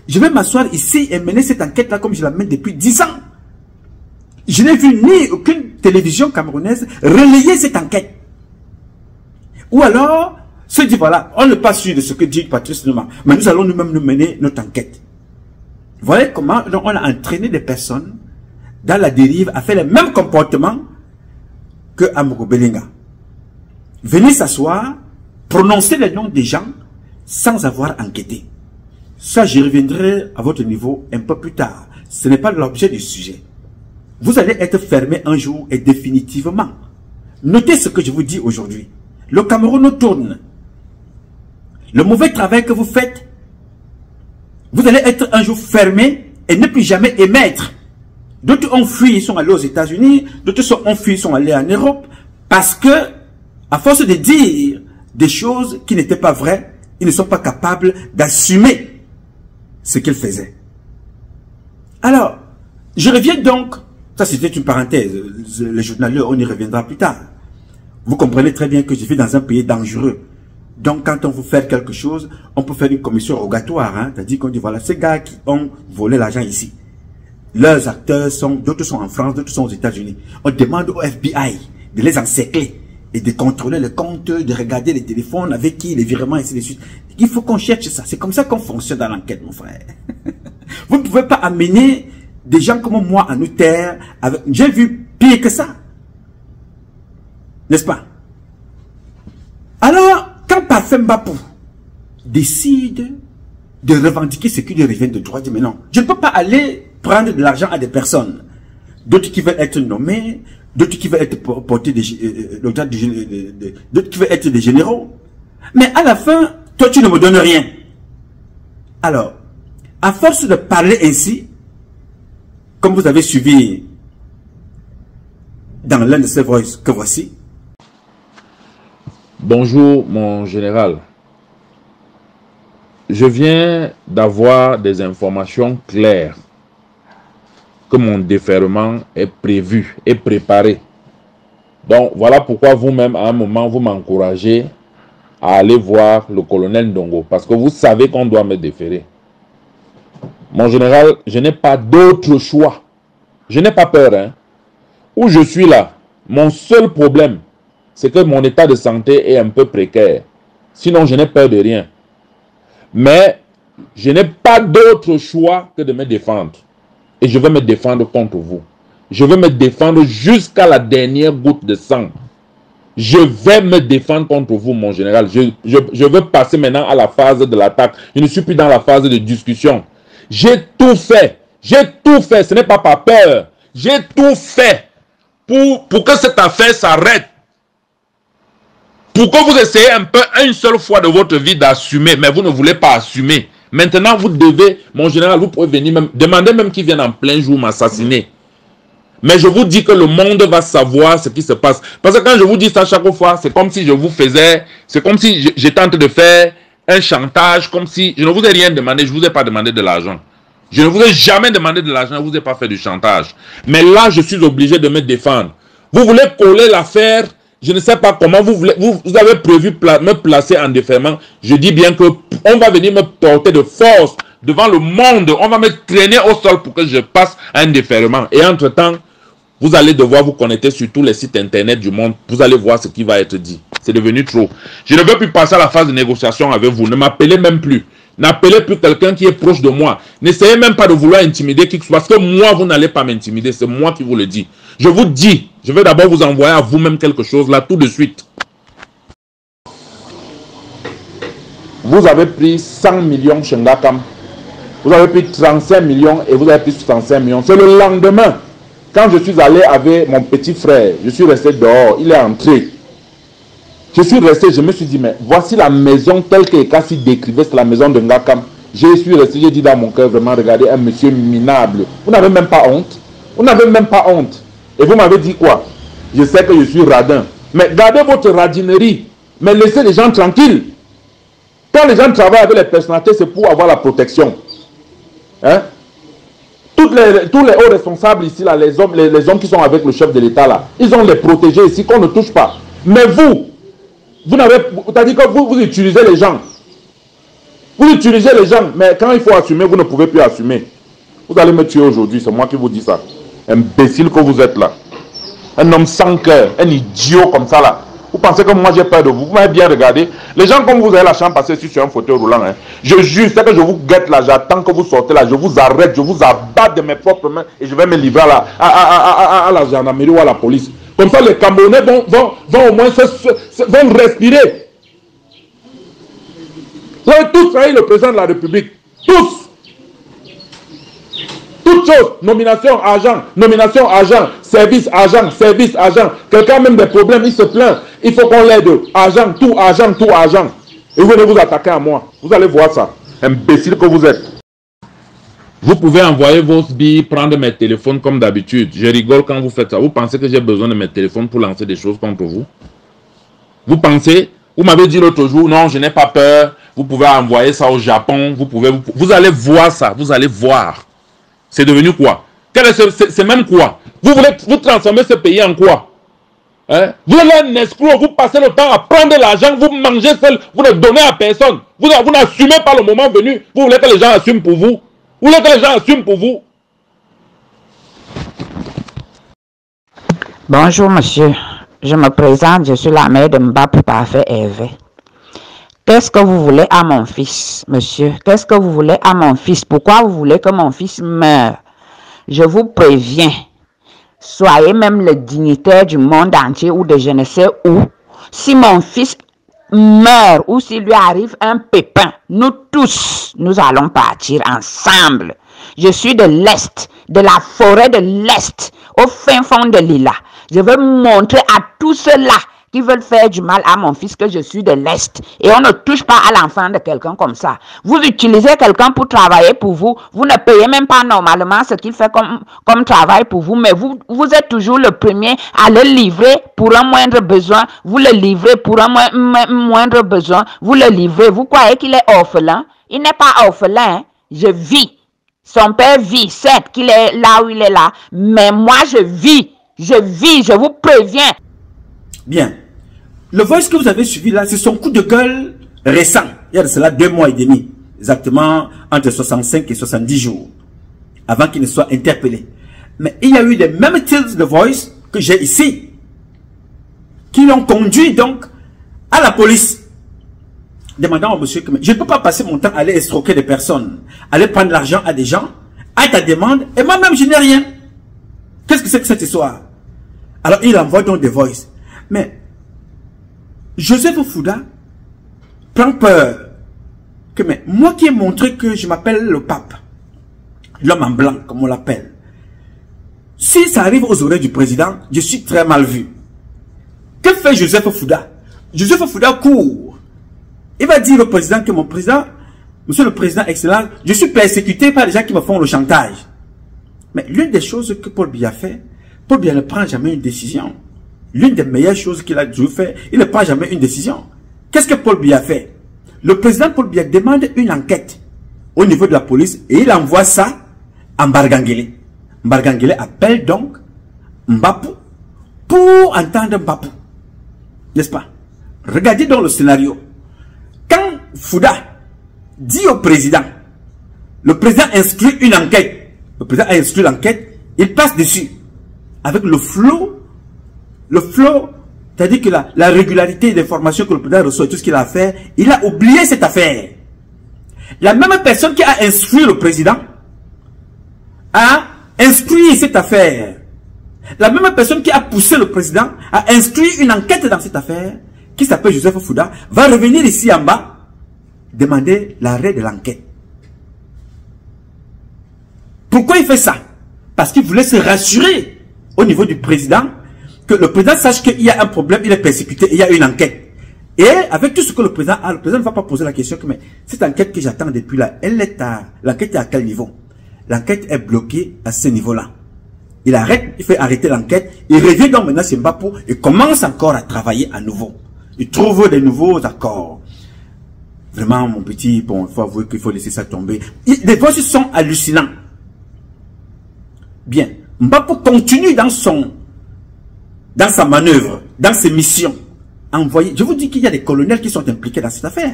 Je vais m'asseoir ici et mener cette enquête-là comme je la mène depuis 10 ans. Je n'ai vu ni aucune télévision camerounaise relayer cette enquête. Ou alors, se dit voilà, on n'est pas sûr de ce que dit Patrice Lumumba, mais nous allons nous-mêmes nous mener notre enquête. Vous voyez comment on a entraîné des personnes dans la dérive à faire le même comportement que Amogo Belinga. Venez s'asseoir, prononcer les noms des gens sans avoir enquêté. Ça, j'y reviendrai à votre niveau un peu plus tard. Ce n'est pas l'objet du sujet. Vous allez être fermé un jour et définitivement. Notez ce que je vous dis aujourd'hui. Le Cameroun tourne. Le mauvais travail que vous faites, vous allez être un jour fermé et ne plus jamais émettre. D'autres ont fui, ils sont allés aux États-Unis. D'autres ont fui, ils sont allés en Europe. Parce que, à force de dire des choses qui n'étaient pas vraies, ils ne sont pas capables d'assumer ce qu'ils faisaient. Alors, je reviens donc, ça c'était une parenthèse, les journalistes, on y reviendra plus tard. Vous comprenez très bien que je vis dans un pays dangereux. Donc quand on veut faire quelque chose, on peut faire une commission rogatoire, hein, c'est-à-dire qu'on dit voilà, ces gars qui ont volé l'argent ici, leurs acteurs sont, d'autres sont en France, d'autres sont aux États-Unis. On demande au FBI de les encercler et de contrôler les comptes, de regarder les téléphones, avec qui, les virements, et ainsi de suite. Il faut qu'on cherche ça. C'est comme ça qu'on fonctionne dans l'enquête, mon frère. Vous ne pouvez pas amener des gens comme moi à nous taire. J'ai vu pire que ça. N'est-ce pas? Alors, quand Parfait Mbapou décide de revendiquer ce qui lui revient de droit, dit mais non, je ne peux pas aller prendre de l'argent à des personnes. D'autres qui veulent être nommés, d'autres qui veulent être portés d'autres qui veulent être des généraux. Mais à la fin, toi tu ne me donnes rien. Alors, à force de parler ainsi, comme vous avez suivi dans l'un de ces voices que voici. Bonjour mon général. Je viens d'avoir des informations claires que mon déferrement est prévu et préparé. Donc voilà pourquoi vous-même à un moment vous m'encouragez à aller voir le colonel Ndongo, parce que vous savez qu'on doit me déférer. Mon général, je n'ai pas d'autre choix. Je n'ai pas peur, hein. Où je suis là, mon seul problème, c'est que mon état de santé est un peu précaire. Sinon, je n'ai peur de rien. Mais je n'ai pas d'autre choix que de me défendre. Et je vais me défendre contre vous. Je vais me défendre jusqu'à la dernière goutte de sang. Je vais me défendre contre vous, mon général. Je veux passer maintenant à la phase de l'attaque. Je ne suis plus dans la phase de discussion. J'ai tout fait. J'ai tout fait. Ce n'est pas par peur. J'ai tout fait pour que cette affaire s'arrête. Pour que vous essayez un peu, une seule fois de votre vie d'assumer, mais vous ne voulez pas assumer. Maintenant, vous devez, mon général, vous pouvez venir même, demander même qu'ils viennent en plein jour m'assassiner. Mais je vous dis que le monde va savoir ce qui se passe. Parce que quand je vous dis ça chaque fois, c'est comme si je vous faisais, c'est comme si j'étais en train de faire un chantage, comme si je ne vous ai rien demandé, je ne vous ai pas demandé de l'argent. Je ne vous ai jamais demandé de l'argent, je ne vous ai pas fait du chantage. Mais là, je suis obligé de me défendre. Vous voulez coller l'affaire, je ne sais pas comment, vous avez prévu me placer en déferment. Je dis bien que on va venir me porter de force devant le monde. On va me traîner au sol pour que je passe à un déferment. Et entre-temps, vous allez devoir vous connecter sur tous les sites internet du monde. Vous allez voir ce qui va être dit. C'est devenu trop. Je ne veux plus passer à la phase de négociation avec vous. Ne m'appelez même plus. N'appelez plus quelqu'un qui est proche de moi. N'essayez même pas de vouloir intimider qui que ce soit. Parce que moi, vous n'allez pas m'intimider. C'est moi qui vous le dis. Je vous dis, je vais d'abord vous envoyer à vous-même quelque chose là tout de suite. Vous avez pris 100 millions chez Ngakam. Vous avez pris 35 millions et vous avez pris 65 millions. C'est le lendemain. Quand je suis allé avec mon petit frère, je suis resté dehors, il est entré. Je suis resté, je me suis dit, mais voici la maison telle que Ekassi décrivait, c'est la maison de Ngakam. Je suis resté, j'ai dit dans mon cœur, vraiment, regardez, un monsieur minable. Vous n'avez même pas honte. Vous n'avez même pas honte. Et vous m'avez dit quoi? Je sais que je suis radin. Mais gardez votre radinerie. Mais laissez les gens tranquilles. Quand les gens travaillent avec les personnalités, c'est pour avoir la protection. Hein? Tous les hauts responsables ici, là, les hommes qui sont avec le chef de l'État, là, ils ont les protégés ici qu'on ne touche pas. Mais vous n'avez... C'est-à-dire que vous utilisez les gens. Vous utilisez les gens, mais quand il faut assumer, vous ne pouvez plus assumer. Vous allez me tuer aujourd'hui, c'est moi qui vous dis ça. Imbécile que vous êtes là. Un homme sans cœur, un idiot comme ça là. Vous pensez que moi j'ai peur de vous? Vous m'avez bien regardé. Les gens, comme vous avez la chance de passer sur un fauteuil roulant, hein, je jure, c'est que je vous guette là, j'attends que vous sortez là, je vous arrête, je vous abatte de mes propres mains et je vais me livrer à la gendarmerie ou à la police. Comme ça, les Camerounais vont au moins vont respirer. Vous avez tous trahi le président de la République. Tous. Toutes choses. Nomination, argent, service, argent. Quelqu'un a même des problèmes, il se plaint. Il faut qu'on l'aide. Argent. Et vous venez vous attaquer à moi. Vous allez voir ça. Imbécile que vous êtes. Vous pouvez envoyer vos billes, prendre mes téléphones comme d'habitude. Je rigole quand vous faites ça. Vous pensez que j'ai besoin de mes téléphones pour lancer des choses contre vous? Vous pensez? Vous m'avez dit l'autre jour, non, je n'ai pas peur. Vous pouvez envoyer ça au Japon. Vous allez voir ça. Vous allez voir. C'est devenu quoi? C'est même quoi? Vous voulez vous transformer ce pays en quoi? Hein? Vous êtes un escroc, vous passez le temps à prendre l'argent, vous mangez seul, vous ne donnez à personne. Vous n'assumez pas le moment venu. Vous voulez que les gens assument pour vous? Vous voulez que les gens assument pour vous? Bonjour monsieur, je me présente, je suis la mère de Mbapou Parfait Hervé. Qu'est-ce que vous voulez à mon fils, monsieur? Qu'est-ce que vous voulez à mon fils? Pourquoi vous voulez que mon fils meure? Je vous préviens, soyez même le dignitaire du monde entier ou de je ne sais où. Si mon fils meurt ou s'il lui arrive un pépin, nous tous, nous allons partir ensemble. Je suis de l'Est, de la forêt de l'Est, au fin fond de l'Ila. Je veux montrer à tous ceux-là qui veulent faire du mal à mon fils que je suis de l'Est. Et on ne touche pas à l'enfant de quelqu'un comme ça. Vous utilisez quelqu'un pour travailler pour vous. Vous ne payez même pas normalement ce qu'il fait comme travail pour vous. Mais vous êtes toujours le premier à le livrer pour un moindre besoin. Vous le livrez pour un moindre besoin. Vous le livrez. Vous croyez qu'il est orphelin? Il n'est pas orphelin. Hein? Je vis. Son père vit. Certes qu'il est là où il est là. Mais moi, je vis. Je vous préviens. Bien. Le voice que vous avez suivi là, c'est son coup de gueule récent. Il y a de cela 2 mois et demi. Exactement entre 65 et 70 jours. Avant qu'il ne soit interpellé. Mais il y a eu les mêmes titres de voice que j'ai ici. Qui l'ont conduit donc à la police. Demandant au monsieur que je ne peux pas passer mon temps à aller escroquer des personnes. Aller prendre l'argent à des gens. À ta demande. Et moi-même je n'ai rien. Qu'est-ce que c'est que cette histoire? Alors il envoie donc des voices. Mais Joseph Fouda prend peur que moi qui ai montré que je m'appelle le pape, l'homme en blanc comme on l'appelle, si ça arrive aux oreilles du président, je suis très mal vu. Que fait Joseph Fouda? Joseph Fouda court. Il va dire au président que mon président, monsieur le président excellent, je suis persécuté par les gens qui me font le chantage. Mais l'une des choses que Paul Biya fait, Paul Biya ne prend jamais une décision. L'une des meilleures choses qu'il a dû faire, il ne prend jamais une décision. Qu'est-ce que Paul Biya fait? Le président Paul Biya demande une enquête au niveau de la police et il envoie ça à Mbargangele. Mbargangele appelle donc Mbapou pour entendre Mbapou. N'est-ce pas? Regardez donc le scénario. Quand Fouda dit au président, le président instruit une enquête. Le président a instruit l'enquête, il passe dessus. Avec le flot, c'est-à-dire que la régularité d'informations que le président reçoit et tout ce qu'il a fait, il a oublié cette affaire. La même personne qui a instruit le président a instruit cette affaire. La même personne qui a poussé le président a instruit une enquête dans cette affaire, qui s'appelle Joseph Fouda, va revenir ici en bas, demander l'arrêt de l'enquête. Pourquoi il fait ça? Parce qu'il voulait se rassurer au niveau du président, que le président sache qu'il y a un problème, il est persécuté, il y a une enquête. Et avec tout ce que le président a, le président ne va pas poser la question que, mais cette enquête que j'attends depuis là, l'enquête est à quel niveau? L'enquête est bloquée à ce niveau-là. il arrête, il fait arrêter l'enquête, il revient donc maintenant chez Mbapou et commence encore à travailler à nouveau. Il trouve des nouveaux accords. Vraiment, mon petit, bon, il faut avouer qu'il faut laisser ça tomber. Les voices sont hallucinants. Bien. Mbapou continue dans sa manœuvre, dans ses missions. Envoyé. Je vous dis qu'il y a des colonels qui sont impliqués dans cette affaire.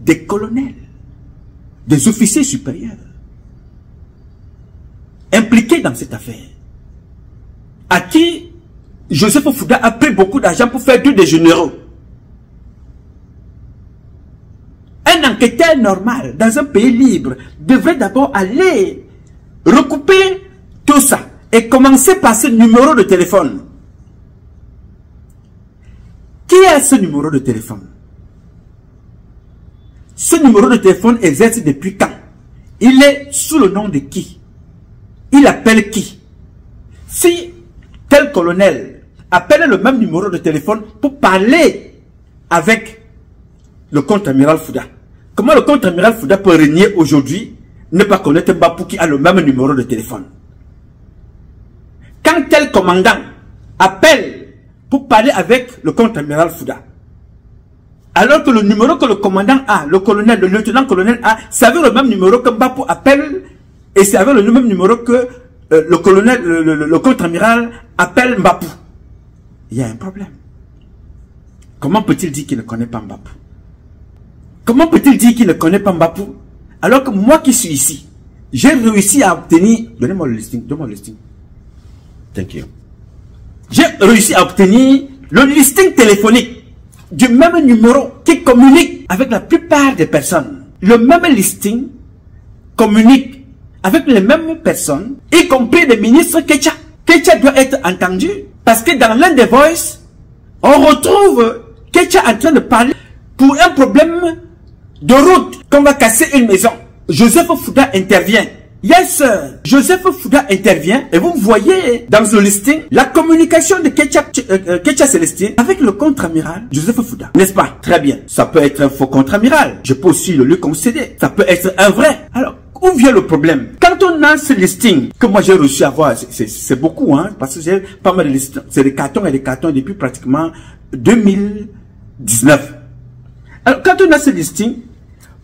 Des colonels. Des officiers supérieurs. Impliqués dans cette affaire. À qui Joseph Fouda a pris beaucoup d'argent pour faire des généraux. Un enquêteur normal, dans un pays libre, devrait d'abord aller recouper tout ça et commencer par ce numéro de téléphone. Qui a ce numéro de téléphone? Ce numéro de téléphone exerce depuis quand? Il est sous le nom de qui? Il appelle qui? Si tel colonel appelle le même numéro de téléphone pour parler avec le contre-amiral Fouda, comment le contre-amiral Fouda peut régner aujourd'hui, ne pas connaître Mbapou qui a le même numéro de téléphone? Quand tel commandant appelle pour parler avec le contre-amiral Fouda, alors que le numéro que le commandant a, le colonel, le lieutenant-colonel a, c'est avec le même numéro que Mbapou appelle, et c'est avec le même numéro que le colonel, le contre-amiral appelle Mbapou. Il y a un problème. Comment peut-il dire qu'il ne connaît pas Mbapou? Comment peut-il dire qu'il ne connaît pas Mbapou? Alors que moi qui suis ici, j'ai réussi à obtenir... Donnez-moi le listing, donne-moi le listing. Thank you. J'ai réussi à obtenir le listing téléphonique du même numéro qui communique avec la plupart des personnes. Le même listing communique avec les mêmes personnes, y compris le ministre Kecha. Kecha doit être entendu parce que dans l'un des voices, on retrouve Kecha en train de parler pour un problème de route, qu'on va casser une maison. Joseph Fouda intervient. Yes, sir. Joseph Fouda intervient et vous voyez dans le listing la communication de Kecha Célestine avec le contre-amiral Joseph Fouda. N'est-ce pas? Très bien. Ça peut être un faux contre-amiral. Je peux aussi le lui concéder. Ça peut être un vrai. Alors, où vient le problème? Quand on a ce listing que moi j'ai reçu à voir, c'est beaucoup, hein, parce que j'ai pas mal de listings. C'est des cartons et des cartons depuis pratiquement 2019. Alors, quand on a ce listing,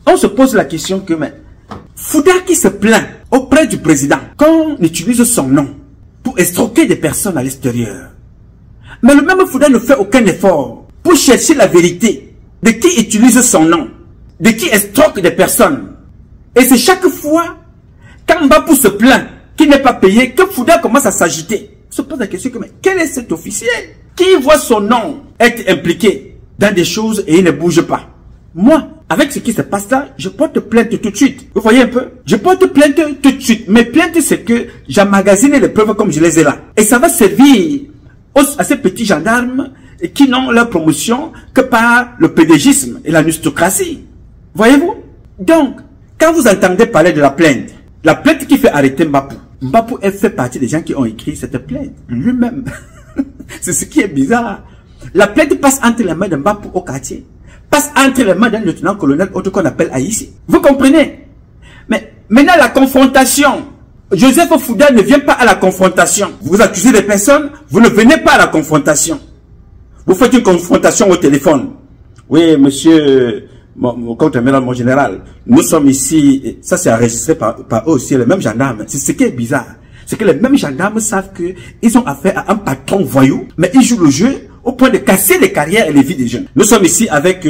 on se pose la question que, mais, Fouda qui se plaint auprès du président qu'on utilise son nom pour escroquer des personnes à l'extérieur. Mais le même Fouda ne fait aucun effort pour chercher la vérité de qui utilise son nom, de qui escroque des personnes. Et c'est chaque fois, quand Mbapou se plaint qu'il n'est pas payé, que Fouda commence à s'agiter. On se pose la question que, mais quel est cet officier qui voit son nom être impliqué dans des choses et il ne bouge pas? Moi, avec ce qui se passe là, je porte plainte tout de suite. Vous voyez un peu? Je porte plainte tout de suite. Mes plaintes, c'est que j'emmagasine les preuves comme je les ai là. Et ça va servir à ces petits gendarmes qui n'ont leur promotion que par le pédégisme et la nustocratie. Voyez-vous? Donc, quand vous entendez parler de la plainte qui fait arrêter Mbapou, Mbapou fait partie des gens qui ont écrit cette plainte. Lui-même. C'est ce qui est bizarre. La plainte passe entre les mains de Mbapou au quartier. Passe entre les mains d'un lieutenant-colonel, autre qu'on appelle Haïssi. Vous comprenez? Mais maintenant, la confrontation. Joseph Fouda ne vient pas à la confrontation. Vous accusez des personnes, vous ne venez pas à la confrontation. Vous faites une confrontation au téléphone. Oui, monsieur, mon contre-amiral, mon général, nous sommes ici, ça c'est enregistré par eux aussi, les mêmes gendarmes. C'est ce qui est bizarre. C'est que les mêmes gendarmes savent qu'ils ont affaire à un patron voyou, mais ils jouent le jeu au point de casser les carrières et les vies des jeunes. Nous sommes ici avec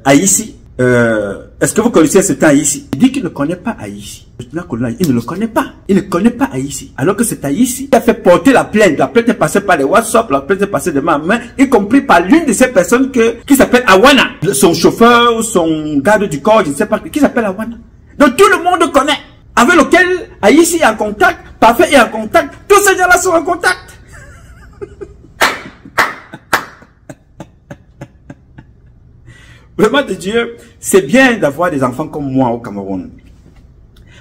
Haïssi. Est-ce que vous connaissez ce temps Haïssi? Il dit qu'il ne connaît pas Haïssi. Il ne le connaît pas. Il ne connaît pas Haïssi. Alors que c'est Haïssi qui a fait porter la plainte. La plainte est passée par les WhatsApp, la plainte est passée de main à main, y compris par l'une de ces personnes qui s'appelle Awana. Son chauffeur, son garde du corps, je ne sais pas, qui s'appelle Awana. Donc tout le monde connaît. Avec lequel Haïssi est en contact, Parfait est en contact. Tous ces gens-là sont en contact. Vraiment de Dieu, c'est bien d'avoir des enfants comme moi au Cameroun.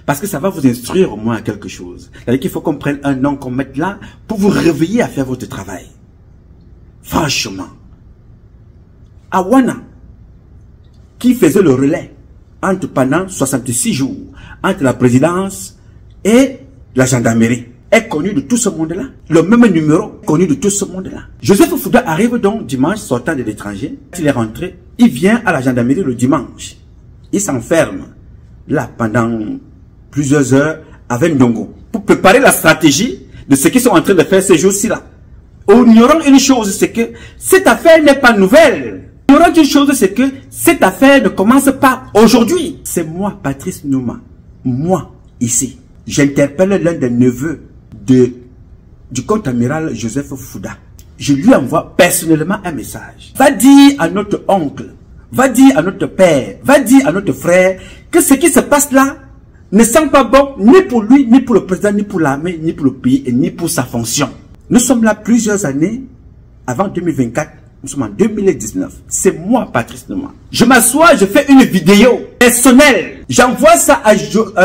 Parce que ça va vous instruire au moins à quelque chose. C'est-à-dire qu'il faut qu'on prenne un nom, qu'on mette là, pour vous réveiller à faire votre travail. Franchement. Awana, qui faisait le relais pendant 66 jours, entre la présidence et la gendarmerie, est connu de tout ce monde-là. Le même numéro connu de tout ce monde-là. Joseph Fouda arrive donc dimanche sortant de l'étranger. Il est rentré, il vient à la gendarmerie le dimanche. Il s'enferme là pendant plusieurs heures avec Ndongo pour préparer la stratégie de ce qu'ils sont en train de faire ces jours-ci là. Ignorant une chose, c'est que cette affaire n'est pas nouvelle. Ignorant une chose, c'est que cette affaire ne commence pas aujourd'hui. C'est moi, Patrice Nouma, moi, ici, j'interpelle l'un des neveux du contre-amiral Joseph Fouda. Je lui envoie personnellement un message. Va dire à notre oncle, va dire à notre père, va dire à notre frère que ce qui se passe là ne sent pas bon ni pour lui, ni pour le président, ni pour l'armée, ni pour le pays, et ni pour sa fonction. Nous sommes là plusieurs années avant 2024. Nous sommes en 2019. C'est moi, Patrice Nouma. Je m'assois, je fais une vidéo personnelle. J'envoie ça à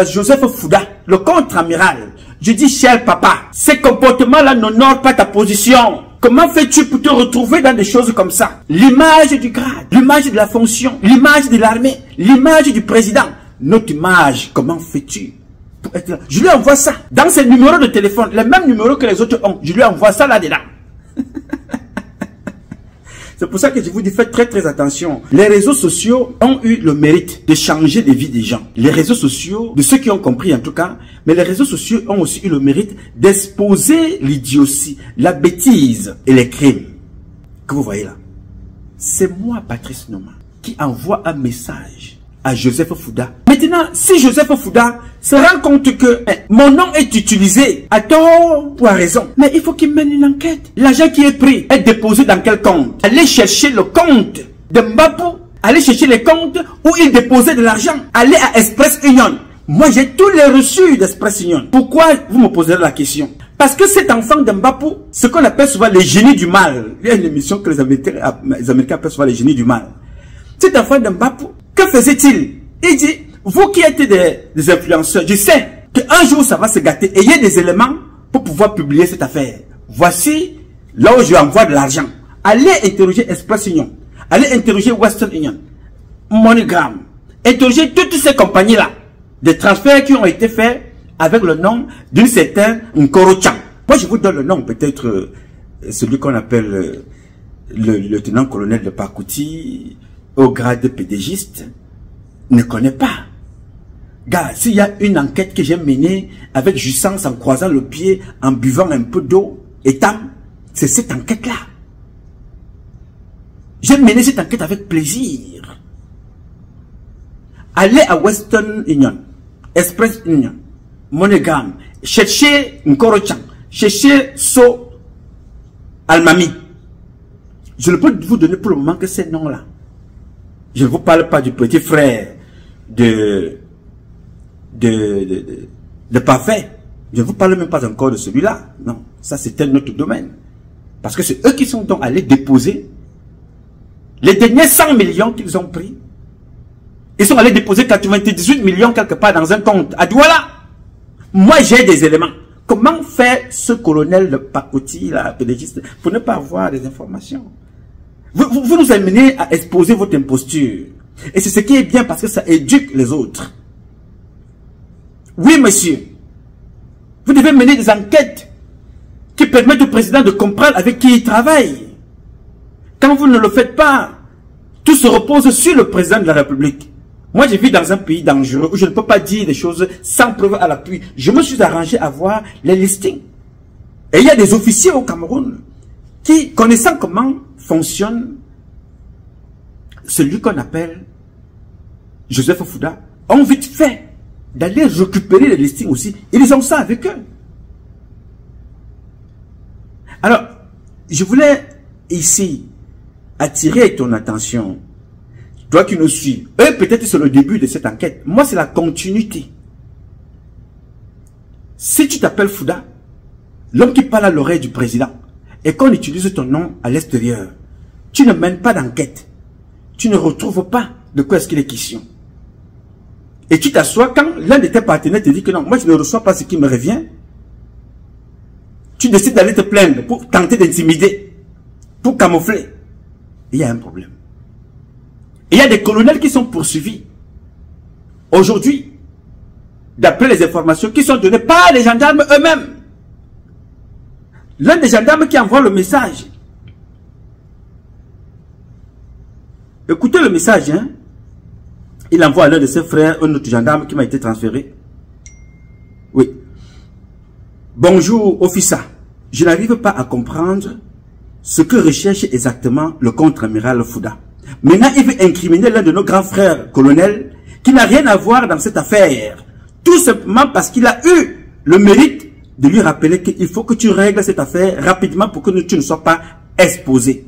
Joseph Fouda, le contre-amiral. Je dis, cher papa, ces comportements-là n'honorent pas ta position. Comment fais-tu pour te retrouver dans des choses comme ça? L'image du grade, l'image de la fonction, l'image de l'armée, l'image du président. Notre image, comment fais-tu pour être là? Je lui envoie ça dans ses numéros de téléphone, les mêmes numéros que les autres ont. Je lui envoie ça là-dedans. C'est pour ça que je vous dis, faites très très attention. Les réseaux sociaux ont eu le mérite de changer les vies des gens. Les réseaux sociaux, de ceux qui ont compris en tout cas, mais les réseaux sociaux ont aussi eu le mérite d'exposer l'idiotie, la bêtise et les crimes que vous voyez là. C'est moi, Patrice Nouma, qui envoie un message à Joseph Fouda. Maintenant, si Joseph Fouda se rend compte que mon nom est utilisé à tort ou à raison, mais il faut qu'il mène une enquête. L'argent qui est pris est déposé dans quel compte? Allez chercher le compte de Mbapou, allez chercher les comptes où il déposait de l'argent. Allez à Express Union. Moi, j'ai tous les reçus d'Express Union. Pourquoi vous me poserez la question? Parce que cet enfant de Mbapou, ce qu'on appelle souvent les génies du mal, il y a une émission que les Américains appellent souvent les génies du mal. Cet enfant de Mbapou, que faisait-il? Il dit, vous qui êtes des influenceurs, je sais qu'un jour ça va se gâter. Ayez des éléments pour pouvoir publier cette affaire. Voici là où je envoie de l'argent. Allez interroger Express Union. Allez interroger Western Union. MoneyGram. Interroger toutes ces compagnies-là. Des transferts qui ont été faits avec le nom d'une certaine Nkoro Chan. Moi je vous donne le nom, peut-être celui qu'on appelle le lieutenant-colonel de Pakouti, au grade de PDGiste, ne connaît pas. Gars, s'il y a une enquête que j'ai menée avec jouissance en croisant le pied, en buvant un peu d'eau, c'est cette enquête-là. J'ai mené cette enquête avec plaisir. Allez à Western Union, Express Union, MoneyGram, cherchez Nkoro Chan, cherchez So Almami. Je ne peux vous donner pour le moment que ces noms-là. Je ne vous parle pas du petit frère de Parfait. Je ne vous parle même pas encore de celui-là. Non, ça c'est un autre domaine. Parce que c'est eux qui sont donc allés déposer les derniers 100 millions qu'ils ont pris. Ils sont allés déposer 98 millions quelque part dans un compte à Douala. Moi j'ai des éléments. Comment faire ce colonel de Pakouti, là, PDGiste, pour ne pas avoir des informations? Vous nous amenez à exposer votre imposture. Et c'est ce qui est bien parce que ça éduque les autres. Oui, monsieur. Vous devez mener des enquêtes qui permettent au président de comprendre avec qui il travaille. Quand vous ne le faites pas, tout se repose sur le président de la République. Moi, je vis dans un pays dangereux où je ne peux pas dire des choses sans preuve à l'appui. Je me suis arrangé à voir les listings. Et il y a des officiers au Cameroun qui, connaissant comment fonctionne celui qu'on appelle Joseph Fouda, ont vite fait d'aller récupérer les listings aussi. Ils ont ça avec eux. Alors, je voulais ici attirer ton attention. Toi qui nous suis, eux peut-être c'est le début de cette enquête. Moi c'est la continuité. Si tu t'appelles Fouda, l'homme qui parle à l'oreille du président, et qu'on utilise ton nom à l'extérieur, tu ne mènes pas d'enquête. Tu ne retrouves pas de quoi est-ce qu'il est question. Et tu t'assois quand l'un de tes partenaires te dit que non, moi je ne reçois pas ce qui me revient. Tu décides d'aller te plaindre pour tenter d'intimider, pour camoufler. Il y a un problème. Il y a des colonels qui sont poursuivis. Aujourd'hui, d'après les informations qui sont données par les gendarmes eux-mêmes. L'un des gendarmes qui envoie le message. Écoutez le message, hein. Il envoie à l'un de ses frères, un autre gendarme qui m'a été transféré. Oui. Bonjour, officer. Je n'arrive pas à comprendre ce que recherche exactement le contre-amiral Fouda. Maintenant, il veut incriminer l'un de nos grands frères colonels qui n'a rien à voir dans cette affaire. Tout simplement parce qu'il a eu le mérite de lui rappeler qu'il faut que tu règles cette affaire rapidement pour que tu ne sois pas exposé.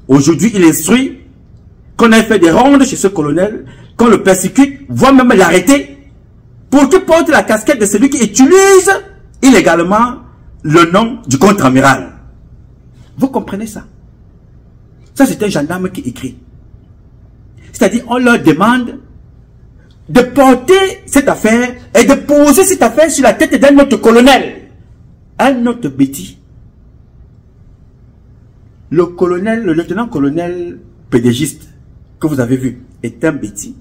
Aujourd'hui, il instruit qu'on ait fait des rondes chez ce colonel, qu'on le persécute, voire même l'arrêter, pour qu'il porte la casquette de celui qui utilise illégalement le nom du contre-amiral. Vous comprenez ça? Ça, c'est un gendarme qui écrit. C'est-à-dire, on leur demande de porter cette affaire et de poser cette affaire sur la tête d'un autre colonel. Un autre bêtis. Le colonel, le lieutenant-colonel pédégiste que vous avez vu est un bêtis.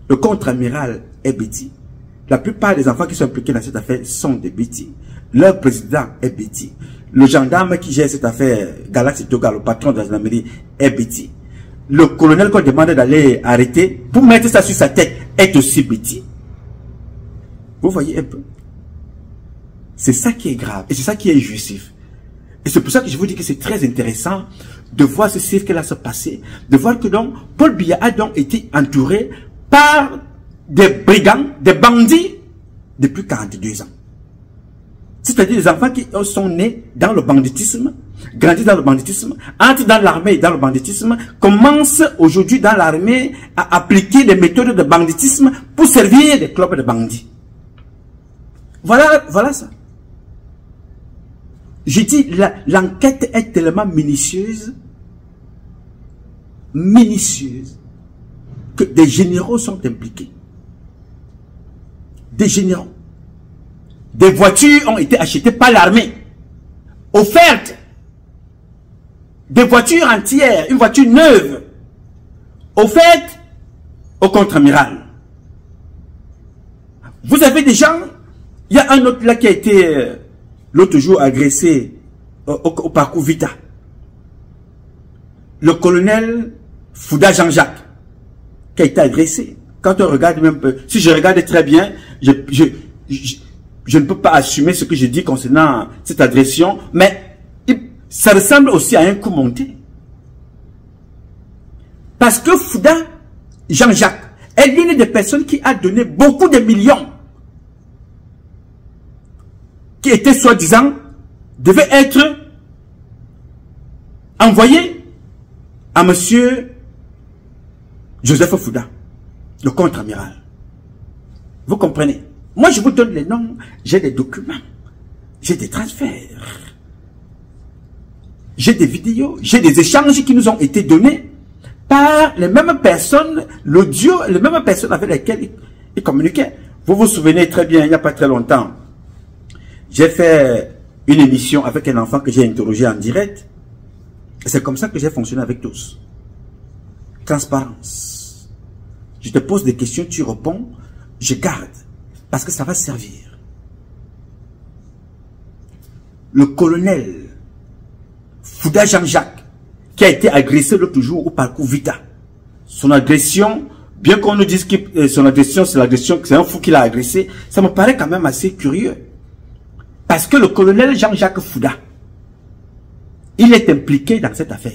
Le contre-amiral est bêtis. La plupart des enfants qui sont impliqués dans cette affaire sont des bêtis. Leur président est bêtis. Le gendarme qui gère cette affaire, Galaxy Toga, le patron de la gendarmerie, est bêtis. Le colonel qu'on demande d'aller arrêter pour mettre ça sur sa tête est aussi bêtis. Vous voyez un peu? C'est ça qui est grave et c'est ça qui est injustif. Et c'est pour ça que je vous dis que c'est très intéressant de voir ce cirque-là se passer, de voir que donc Paul Biya a donc été entouré par des brigands, des bandits depuis 42 ans. C'est-à-dire des enfants qui sont nés dans le banditisme, grandissent dans le banditisme, entrent dans l'armée dans le banditisme, commencent aujourd'hui dans l'armée à appliquer des méthodes de banditisme pour servir des clubs de bandits. Voilà ça. Je dis, l'enquête est tellement minutieuse, que des généraux sont impliqués. Des généraux. Des voitures ont été achetées par l'armée, offertes. Des voitures entières, une voiture neuve, offerte au contre-amiral. Vous avez des gens, il y a un autre là qui a été l'autre jour agressé au parcours Vita. Le colonel Fouda Jean-Jacques, qui a été agressé. Quand on regarde même peu, si je regarde très bien, je ne peux pas assumer ce que je dis concernant cette agression, mais ça ressemble aussi à un coup monté. Parce que Fouda Jean-Jacques est l'une des personnes qui a donné beaucoup de millions, qui était soi-disant, devait être envoyé à monsieur Joseph Fouda, le contre-amiral. Vous comprenez? Moi, je vous donne les noms, j'ai des documents, j'ai des transferts, j'ai des vidéos, j'ai des échanges qui nous ont été donnés par les mêmes personnes, l'audio, les mêmes personnes avec lesquelles ils communiquaient. Vous vous souvenez très bien, il n'y a pas très longtemps, j'ai fait une émission avec un enfant que j'ai interrogé en direct. C'est comme ça que j'ai fonctionné avec tous. Transparence. Je te pose des questions, tu réponds, je garde. Parce que ça va servir. Le colonel Fouda Jean-Jacques, qui a été agressé l'autre jour au parcours Vita. Son agression, bien qu'on nous dise que son agression, c'est un fou qui l'a agressé, ça me paraît quand même assez curieux. Parce que le colonel Jean-Jacques Fouda, il est impliqué dans cette affaire,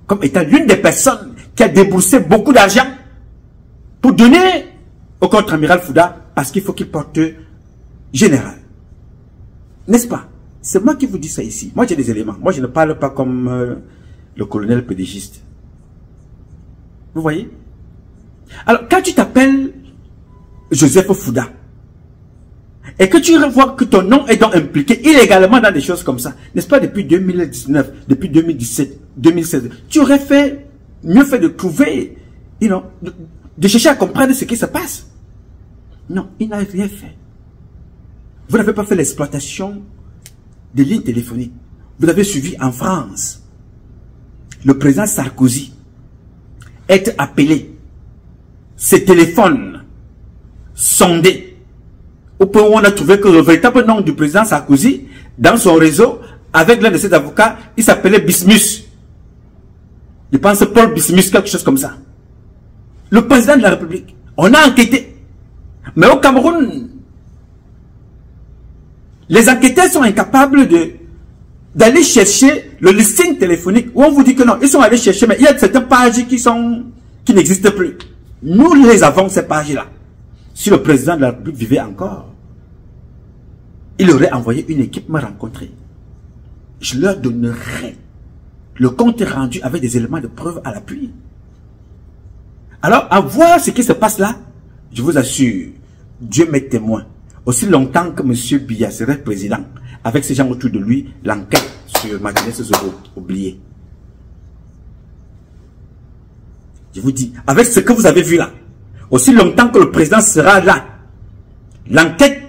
comme étant l'une des personnes qui a déboursé beaucoup d'argent pour donner au contre-amiral Fouda, parce qu'il faut qu'il porte général. N'est-ce pas? C'est moi qui vous dis ça ici. Moi, j'ai des éléments. Moi, je ne parle pas comme le colonel pédégiste. Vous voyez? Alors, quand tu t'appelles Joseph Fouda, et que tu vois que ton nom est donc impliqué illégalement dans des choses comme ça, n'est-ce pas, depuis 2019, depuis 2017, 2016, tu aurais fait, mieux fait de trouver, de chercher à comprendre ce qui se passe. Non, il n'a rien fait. Vous n'avez pas fait l'exploitation des lignes téléphoniques. Vous avez suivi en France le président Sarkozy être appelé, ses téléphones sondés, au point où on a trouvé que le véritable nom du président Sarkozy, dans son réseau, avec l'un de ses avocats, il s'appelait Bismuth. Je pense Paul Bismuth, quelque chose comme ça. Le président de la République. On a enquêté. Mais au Cameroun, les enquêteurs sont incapables d'aller chercher le listing téléphonique où on vous dit que non, ils sont allés chercher, mais il y a certaines pages qui n'existent plus. Nous les avons, ces pages-là. Si le président de la République vivait encore, il aurait envoyé une équipe me rencontrer. Je leur donnerais le compte rendu avec des éléments de preuve à l'appui. Alors, à voir ce qui se passe là, je vous assure, Dieu m'est témoin. Aussi longtemps que M. Biya serait président, avec ces gens autour de lui, l'enquête sur Martinez sera oubliée. Je vous dis, avec ce que vous avez vu là, aussi longtemps que le président sera là, l'enquête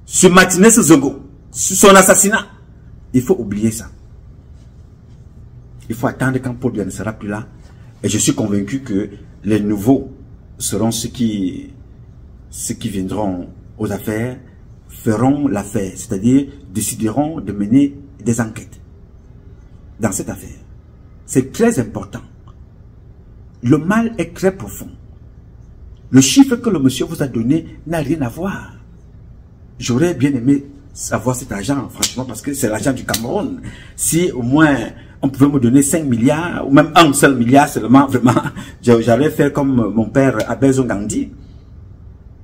sur Martinez Zogo, sur son assassinat, il faut oublier ça. Il faut attendre quand Paul Biya ne sera plus là. Et je suis convaincu que les nouveaux seront ceux qui viendront aux affaires, feront l'affaire, c'est-à-dire décideront de mener des enquêtes dans cette affaire. C'est très important. Le mal est très profond. Le chiffre que le monsieur vous a donné n'a rien à voir. J'aurais bien aimé savoir cet argent, franchement, parce que c'est l'argent du Cameroun. Si au moins on pouvait me donner 5 milliards, ou même un seul milliard seulement, vraiment, j'allais faire comme mon père Abezo Gandhi.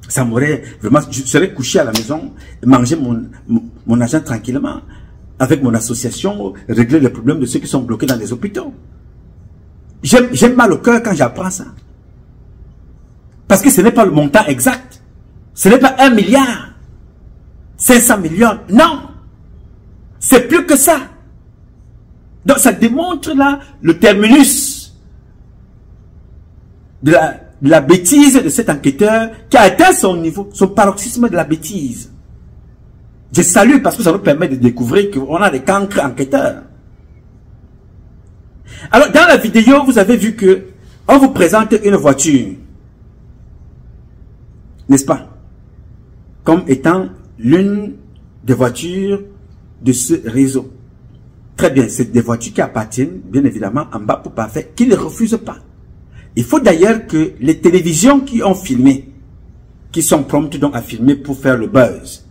Ça m'aurait vraiment, je serais couché à la maison, manger mon argent tranquillement, avec mon association, régler les problèmes de ceux qui sont bloqués dans les hôpitaux. J'ai mal au cœur quand j'apprends ça. Parce que ce n'est pas le montant exact. Ce n'est pas 1 milliard. 500 millions. Non. C'est plus que ça. Donc ça démontre là le terminus de la bêtise de cet enquêteur qui a atteint son niveau, son paroxysme de la bêtise. Je salue parce que ça nous permet de découvrir qu'on a des cancres enquêteurs. Alors dans la vidéo, vous avez vu que on vous présente une voiture, n'est-ce pas, comme étant l'une des voitures de ce réseau. Très bien, c'est des voitures qui appartiennent, bien évidemment, à Mbapou Parfait, qui ne refusent pas. Il faut d'ailleurs que les télévisions qui ont filmé, qui sont promptes donc à filmer pour faire le buzz,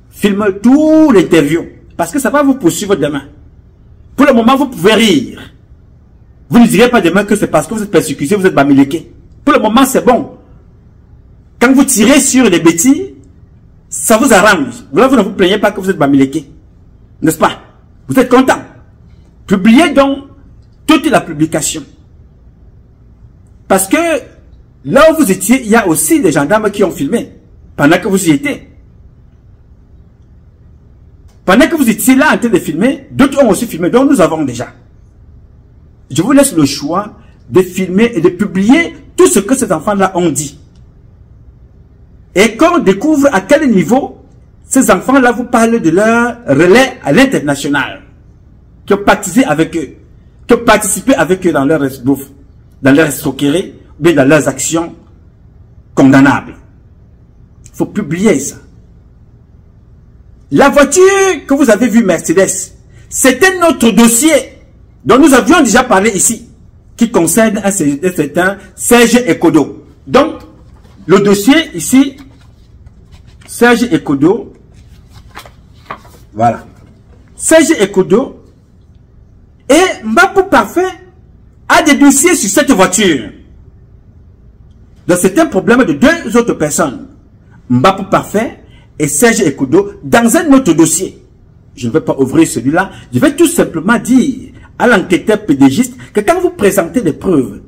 filment tout l'interview, parce que ça va vous poursuivre demain. Pour le moment, vous pouvez rire. Vous ne direz pas demain que c'est parce que vous êtes persécuté, vous êtes bamileke. Pour le moment, c'est bon. Quand vous tirez sur les bêtises, ça vous arrange. Vous ne vous plaignez pas que vous êtes bamileke. N'est-ce pas? Vous êtes content. Publiez donc toute la publication. Parce que là où vous étiez, il y a aussi des gendarmes qui ont filmé pendant que vous y étiez. Pendant que vous étiez là en train de filmer, d'autres ont aussi filmé, donc nous avons déjà. Je vous laisse le choix de filmer et de publier tout ce que ces enfants-là ont dit. Et qu'on découvre à quel niveau ces enfants-là vous parlent de leur relais à l'international, qui ont participé avec eux, qui ont participé avec eux dans leur esbrouf, dans leur escroquerie, mais dans leurs actions condamnables. Il faut publier ça. La voiture que vous avez vue, Mercedes, c'était notre dossier dont nous avions déjà parlé ici, qui concerne un certain Serge Ekodo. Donc, le dossier ici, Serge Ekodo, voilà. Serge Ekodo et Mbapou Parfait a des dossiers sur cette voiture. Donc c'est un problème de deux autres personnes. Mbapou Parfait et Serge Ekodo dans un autre dossier. Je ne vais pas ouvrir celui-là. Je vais tout simplement dire à l'enquêteur pédégiste que quand vous présentez des preuves,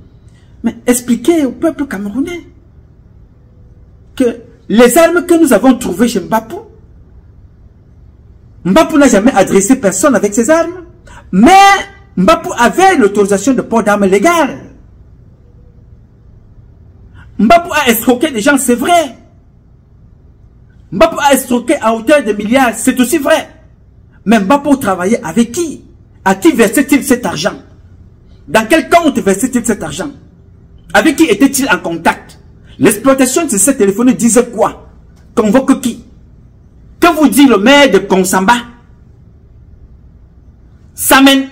mais expliquez au peuple camerounais que les armes que nous avons trouvées chez Mbapou, Mbapou n'a jamais adressé personne avec ses armes, mais Mbapou avait l'autorisation de port d'armes légales. Mbapou a escroqué des gens, c'est vrai. Mbapou a escroqué à hauteur de milliards, c'est aussi vrai. Mais Mbapou travaillait avec qui? À qui versait-il cet argent? Dans quel compte versait-il cet argent? Avec qui était-il en contact? L'exploitation de ces téléphones disait quoi? Convoque qui? Que vous dit le maire de Konsamba? Samen.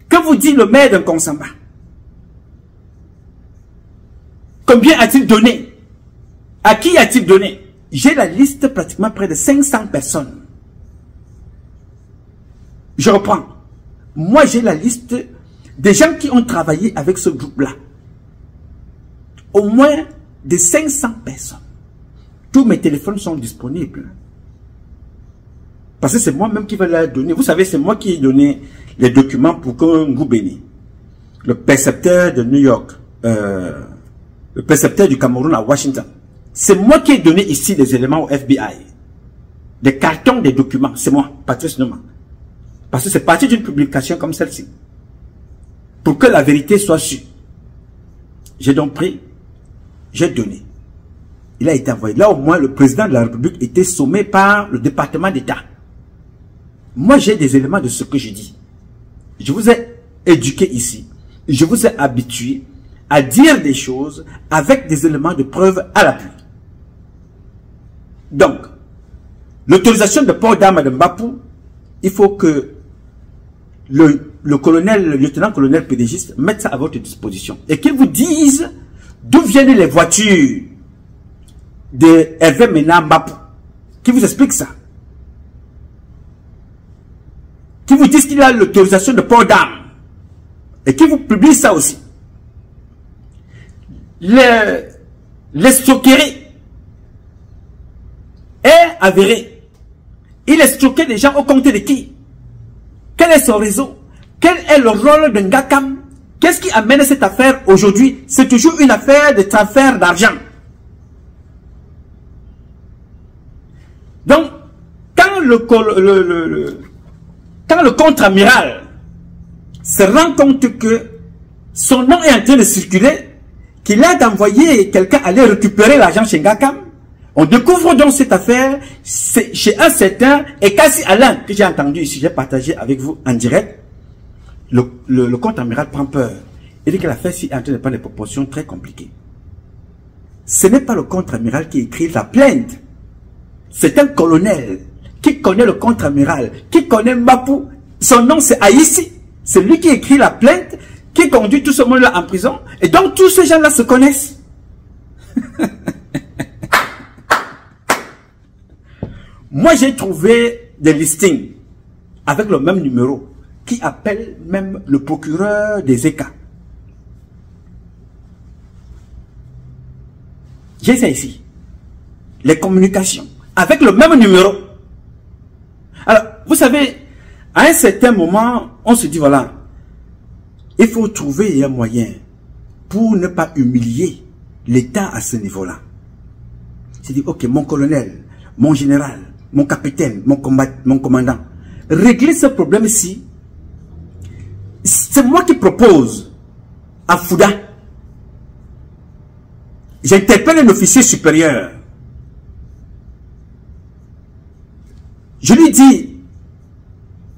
Que vous dit le maire de Konsamba? Combien a-t-il donné? À qui a-t-il donné? J'ai la liste pratiquement près de 500 personnes. Je reprends. Moi, j'ai la liste des gens qui ont travaillé avec ce groupe-là. Au moins de 500 personnes. Tous mes téléphones sont disponibles. Parce que c'est moi-même qui vais leur donner. Vous savez, c'est moi qui ai donné les documents pour que Ngoubeni, le percepteur de New York, le percepteur du Cameroun à Washington, c'est moi qui ai donné ici des éléments au FBI. Des cartons, des documents. C'est moi, Patrice Numa. Parce que c'est parti d'une publication comme celle-ci. Pour que la vérité soit sûre. J'ai donc pris, j'ai donné. Il a été envoyé. Là, au moins, le président de la République était sommé par le département d'État. Moi, j'ai des éléments de ce que je dis. Je vous ai éduqué ici. Je vous ai habitué à dire des choses avec des éléments de preuve à l'appui. Donc, l'autorisation de port d'armes de Mbapou, il faut que le colonel, le lieutenant-colonel pédégiste mette ça à votre disposition. Et qu'il vous dise d'où viennent les voitures de Hervé Mena Mbapou. Qui vous explique ça. Qui vous dise qu'il a l'autorisation de port d'armes. Et qui vous publie ça aussi. L'escroquerie est avérée. Il escroquait des gens au compte de qui? Quel est son réseau? Quel est le rôle de Ngakam? Qu'est-ce qui amène cette affaire aujourd'hui? C'est toujours une affaire de transfert d'argent. Donc, quand le contre-amiral se rend compte que son nom est en train de circuler, qu'il a d'envoyer quelqu'un aller récupérer l'argent chez Ngakam, on découvre donc cette affaire chez un certain Ekassi Alain, que j'ai entendu ici, j'ai partagé avec vous en direct. Le contre-amiral prend peur. Il dit que l'affaire est en train de prendre des proportions très compliquées. Ce n'est pas le contre-amiral qui écrit la plainte. C'est un colonel qui connaît le contre-amiral, qui connaît Mbapou. Son nom c'est Aïssi. C'est lui qui écrit la plainte, qui conduit tout ce monde-là en prison. Et donc tous ces gens-là se connaissent. Moi, j'ai trouvé des listings avec le même numéro qui appelle même le procureur des ECA. J'ai ça ici. Les communications avec le même numéro. Alors, vous savez, à un certain moment, on se dit, voilà, il faut trouver un moyen pour ne pas humilier l'État à ce niveau-là. C'est dit, ok, mon colonel, mon général, mon capitaine, mon commandant, régler ce problème-ci, c'est moi qui propose à Fouda. J'interpelle un officier supérieur. Je lui dis,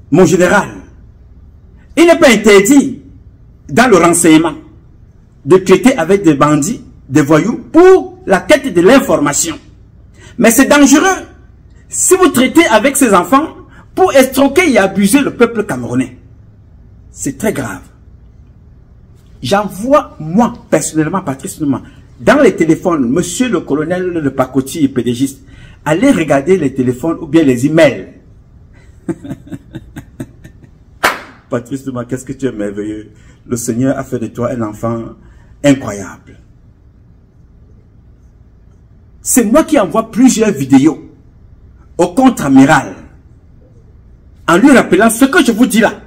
mon général, il n'est pas interdit dans le renseignement de traiter avec des bandits, des voyous, pour la quête de l'information. Mais c'est dangereux si vous traitez avec ces enfants pour escroquer et abuser le peuple camerounais. C'est très grave. J'envoie, moi, personnellement, Patrice Numa, dans les téléphones, monsieur le colonel de Pakoti et pédégiste, allez regarder les téléphones ou bien les emails. Patrice Numa, qu'est-ce que tu es merveilleux. Le Seigneur a fait de toi un enfant incroyable. C'est moi qui envoie plusieurs vidéos au contre-amiral en lui rappelant ce que je vous dis là.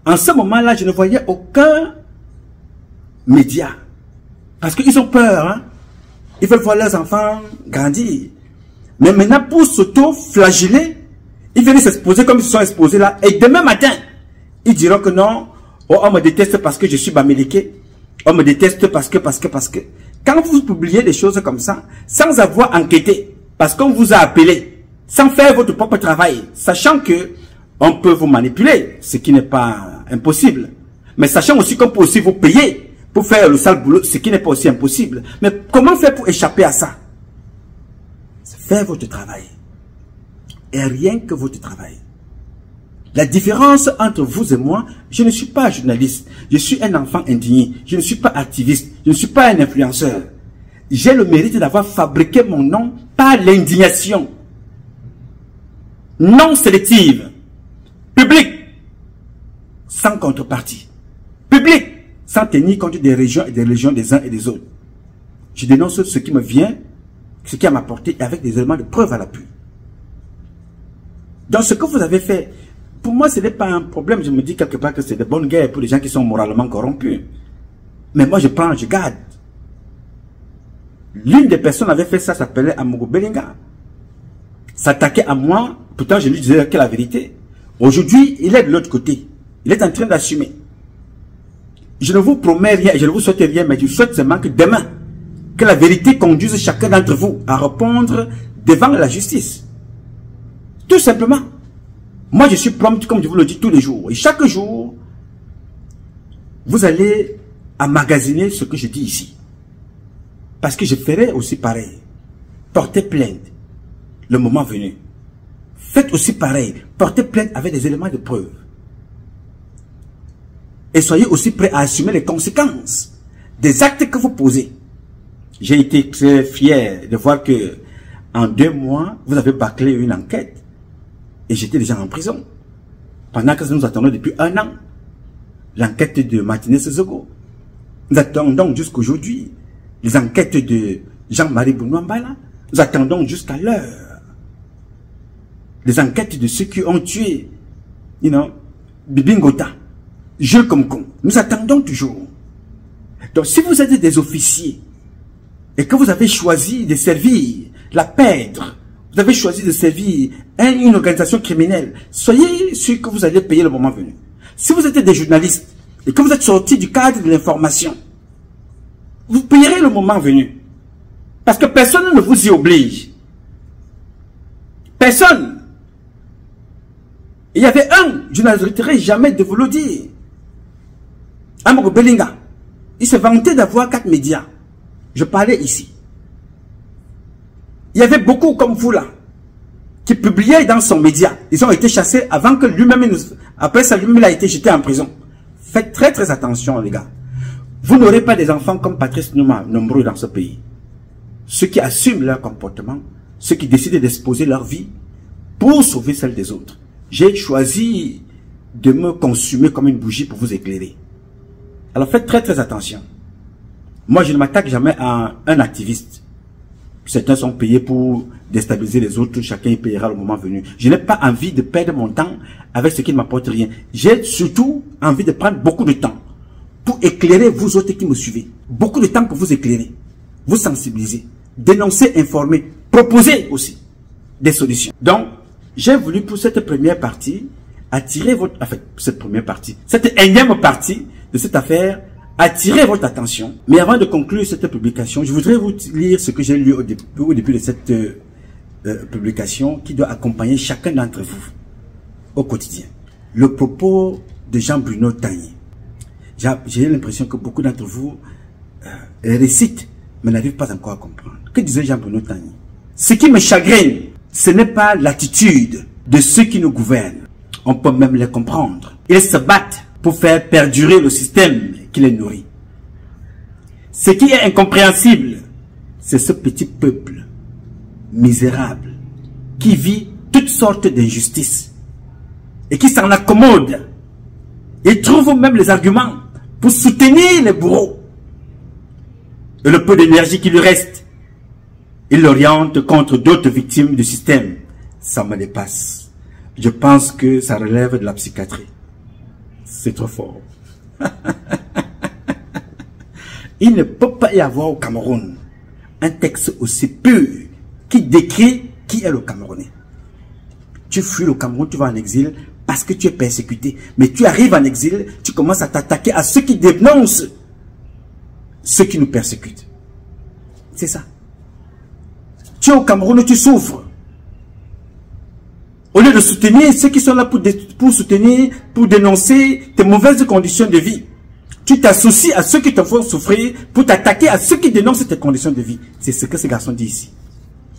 En ce moment-là, je ne voyais aucun média. Parce qu'ils ont peur. Hein? Ils veulent voir leurs enfants grandir. Mais maintenant, pour s'auto-flageller, ils viennent s'exposer comme ils se sont exposés là. Et demain matin, ils diront que non, oh, on me déteste parce que je suis bameliqué. On me déteste parce que. Quand vous publiez des choses comme ça, sans avoir enquêté, parce qu'on vous a appelé, sans faire votre propre travail, sachant que on peut vous manipuler, ce qui n'est pas impossible. Mais sachant aussi qu'on peut aussi vous payer pour faire le sale boulot, ce qui n'est pas aussi impossible. Mais comment faire pour échapper à ça? C'est faire votre travail. Et rien que votre travail. La différence entre vous et moi, je ne suis pas journaliste, je suis un enfant indigné, je ne suis pas activiste, je ne suis pas un influenceur. J'ai le mérite d'avoir fabriqué mon nom par l'indignation. Non sélective. Public. Sans contrepartie. Public. Sans tenir compte des régions et des régions des uns et des autres. Je dénonce ce qui me vient, ce qui a m'apporté avec des éléments de preuve à l'appui. Donc ce que vous avez fait, pour moi ce n'est pas un problème. Je me dis quelque part que c'est de bonnes guerres pour les gens qui sont moralement corrompus. Mais moi je prends, je garde. L'une des personnes avait fait ça, s'appelait Amogo Belinga. S'attaquait à moi, pourtant je lui disais que la vérité. Aujourd'hui, il est de l'autre côté. Il est en train d'assumer. Je ne vous promets rien, je ne vous souhaite rien, mais je souhaite seulement que demain, que la vérité conduise chacun d'entre vous à répondre devant la justice. Tout simplement. Moi, je suis prompt, comme je vous le dis tous les jours. Et chaque jour, vous allez emmagasiner ce que je dis ici. Parce que je ferai aussi pareil. Portez plainte le moment venu. Faites aussi pareil. Portez plainte avec des éléments de preuve. Et soyez aussi prêts à assumer les conséquences des actes que vous posez. J'ai été très fier de voir que en 2 mois, vous avez bâclé une enquête et j'étais déjà en prison. Pendant que nous attendons depuis 1 an l'enquête de Martinez Zogo. Nous attendons jusqu'aujourd'hui les enquêtes de Jean-Marie Bounouambala. Nous attendons jusqu'à l'heure les enquêtes de ceux qui ont tué, Bibi Ngota, Jules Komkom. Nous attendons toujours. Donc si vous êtes des officiers et que vous avez choisi de servir la pèdre, vous avez choisi de servir une organisation criminelle, soyez sûr que vous allez payer le moment venu. Si vous êtes des journalistes et que vous êtes sortis du cadre de l'information, vous payerez le moment venu. Parce que personne ne vous y oblige. Personne. Il y avait je n'arrêterai jamais de vous le dire. Amogo Belinga, il se vantait d'avoir 4 médias. Je parlais ici. Il y avait beaucoup comme vous là, qui publiaient dans son média. Ils ont été chassés avant que lui-même, après ça, lui-même a été jeté en prison. Faites très très attention les gars. Vous n'aurez pas des enfants comme Patrice Nouma, nombreux dans ce pays. Ceux qui assument leur comportement, ceux qui décident d'exposer leur vie pour sauver celle des autres. J'ai choisi de me consumer comme une bougie pour vous éclairer. Alors faites très très attention. Moi je ne m'attaque jamais à un activiste. Certains sont payés pour déstabiliser les autres, chacun y payera le moment venu. Je n'ai pas envie de perdre mon temps avec ce qui ne m'apporte rien. J'ai surtout envie de prendre beaucoup de temps pour éclairer vous autres qui me suivez. Beaucoup de temps pour vous éclairer, vous sensibiliser, dénoncer, informer, proposer aussi des solutions. Donc, j'ai voulu pour cette première partie attirer votre... Enfin, cette énième partie de cette affaire, attirer votre attention. Mais avant de conclure cette publication, je voudrais vous lire ce que j'ai lu au début de cette publication qui doit accompagner chacun d'entre vous au quotidien. Le propos de Jean-Bruno Tagny. J'ai l'impression que beaucoup d'entre vous récitent, mais n'arrivent pas encore à comprendre. Que disait Jean-Bruno Tagny? Ce qui me chagrine, ce n'est pas l'attitude de ceux qui nous gouvernent. On peut même les comprendre. Ils se battent pour faire perdurer le système qui les nourrit. Ce qui est incompréhensible, c'est ce petit peuple misérable qui vit toutes sortes d'injustices et qui s'en accommode et trouve même les arguments pour soutenir les bourreaux. Et le peu d'énergie qui lui reste, il l'oriente contre d'autres victimes du système. Ça me dépasse. Je pense que ça relève de la psychiatrie. C'est trop fort. Il ne peut pas y avoir au Cameroun un texte aussi pur qui décrit qui est le Camerounais. Tu fuis le Cameroun, tu vas en exil parce que tu es persécuté. Mais tu arrives en exil, tu commences à t'attaquer à ceux qui dénoncent ceux qui nous persécutent. C'est ça. Tu es au Cameroun, tu souffres. Au lieu de soutenir ceux qui sont là pour soutenir, pour dénoncer tes mauvaises conditions de vie, tu t'associes à ceux qui te font souffrir pour t'attaquer à ceux qui dénoncent tes conditions de vie. C'est ce que ce garçon dit ici.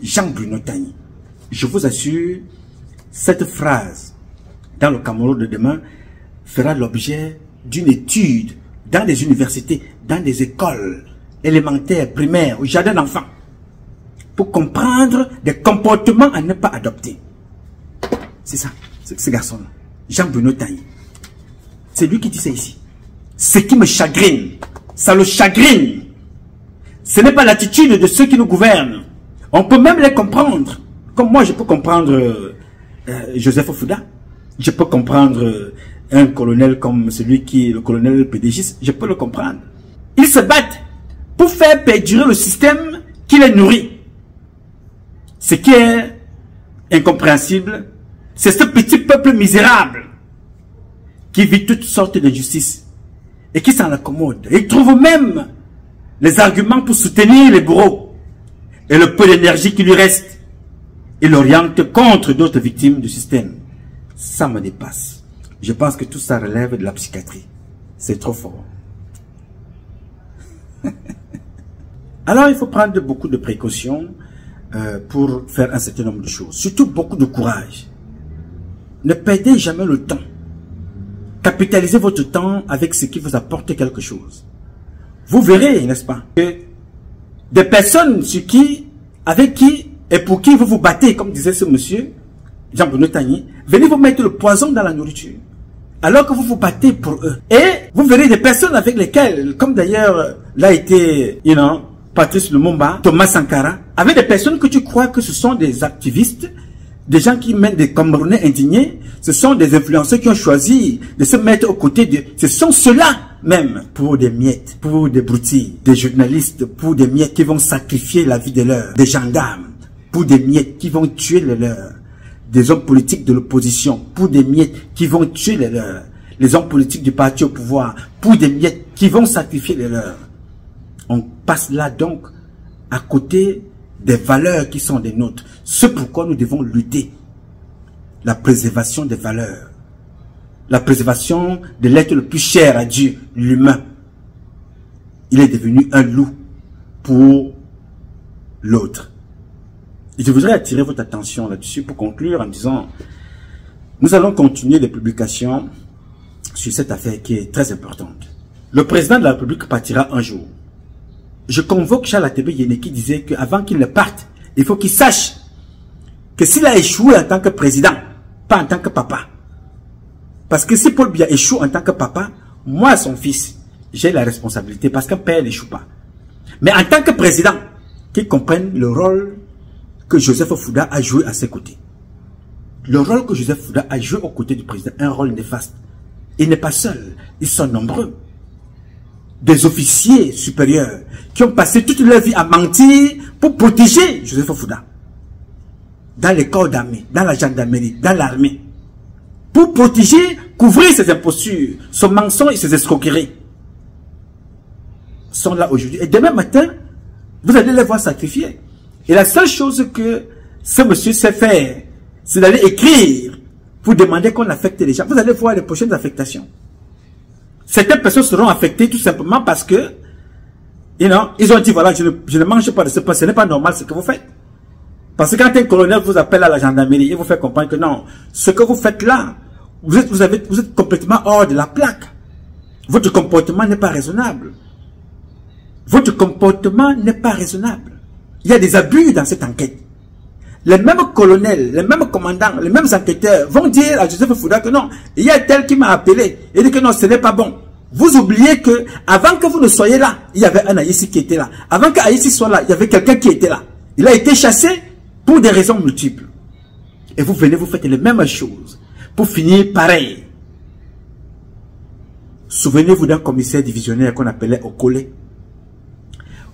Jean-Bruno Tagny. Je vous assure, cette phrase, dans le Cameroun de demain, fera l'objet d'une étude dans des universités, dans des écoles élémentaires, primaires, au jardin d'enfants, pour comprendre des comportements à ne pas adopter. C'est ça, ce garçon-là, Jean-Bruno Tagny. C'est lui qui dit ça ici. Ce qui me chagrine, ça le chagrine. Ce n'est pas l'attitude de ceux qui nous gouvernent. On peut même les comprendre. Comme moi, je peux comprendre Joseph Fouda. Je peux comprendre un colonel comme celui qui est le colonel PDG. Je peux le comprendre. Ils se battent pour faire perdurer le système qui les nourrit. Ce qui est incompréhensible, c'est ce petit peuple misérable qui vit toutes sortes d'injustices et qui s'en accommode. Et il trouve même les arguments pour soutenir les bourreaux. Et le peu d'énergie qui lui reste, il l'oriente contre d'autres victimes du système. Ça me dépasse. Je pense que tout ça relève de la psychiatrie. C'est trop fort. Alors il faut prendre beaucoup de précautions pour faire un certain nombre de choses. Surtout beaucoup de courage. Ne perdez jamais le temps. Capitalisez votre temps avec ce qui vous apporte quelque chose. Vous verrez, n'est-ce pas, que des personnes avec qui et pour qui vous vous battez, comme disait ce monsieur, Jean-Bruno Tagny, venez vous mettre le poison dans la nourriture. Alors que vous vous battez pour eux. Et vous verrez des personnes avec lesquelles, comme d'ailleurs l'a été, Patrice Lumumba, Thomas Sankara, avec des personnes que tu crois que ce sont des activistes, des gens qui mènent des Camerounais indignés, ce sont des influenceurs qui ont choisi de se mettre aux côtés de... Ce sont ceux-là même, pour des miettes, pour des broutilles, des journalistes, pour des miettes qui vont sacrifier la vie de leurs, des gendarmes, pour des miettes qui vont tuer les leurs, des hommes politiques de l'opposition, pour des miettes qui vont tuer les leurs, les hommes politiques du parti au pouvoir, pour des miettes qui vont sacrifier les leurs. On passe là donc à côté des valeurs qui sont des nôtres. C'est pourquoi nous devons lutter. La préservation des valeurs. La préservation de l'être le plus cher à Dieu, l'humain. Il est devenu un loup pour l'autre. Et je voudrais attirer votre attention là-dessus pour conclure en disant, nous allons continuer les publications sur cette affaire qui est très importante. Le président de la République partira un jour. Je convoque Charles Atebe Yene qui disait qu'avant qu'il ne parte, il faut qu'il sache que s'il a échoué en tant que président, pas en tant que papa. Parce que si Paul Biya échoue en tant que papa, moi, son fils, j'ai la responsabilité parce qu'un père n'échoue pas. Mais en tant que président, qu'il comprenne le rôle que Joseph Fouda a joué à ses côtés. Le rôle que Joseph Fouda a joué aux côtés du président, un rôle néfaste. Il n'est pas seul, ils sont nombreux. Des officiers supérieurs qui ont passé toute leur vie à mentir pour protéger Joseph Fouda. Dans les corps d'armée, dans la gendarmerie, dans l'armée. Pour protéger, couvrir ses impostures, son mensonge et ses escroqueries. Sont là aujourd'hui. Et demain matin, vous allez les voir sacrifier. Et la seule chose que ce monsieur sait faire, c'est d'aller écrire pour demander qu'on affecte les gens. Vous allez voir les prochaines affectations. Certaines personnes seront affectées tout simplement parce que, ils ont dit, voilà, je ne mange pas de ce pain, ce n'est pas normal ce que vous faites. Parce que quand un colonel vous appelle à la gendarmerie et vous fait comprendre que non, ce que vous faites là, vous êtes complètement hors de la plaque. Votre comportement n'est pas raisonnable. Votre comportement n'est pas raisonnable. Il y a des abus dans cette enquête. Les mêmes colonels, les mêmes commandants, les mêmes enquêteurs vont dire à Joseph Fouda que non, il y a tel qui m'a appelé et dit que non, ce n'est pas bon. Vous oubliez que avant que vous ne soyez là, il y avait un Aïssi qui était là. Avant qu'Aïssi soit là, il y avait quelqu'un qui était là. Il a été chassé pour des raisons multiples. Et vous venez, vous faites les mêmes choses pour finir pareil. Souvenez-vous d'un commissaire divisionnaire qu'on appelait Okole.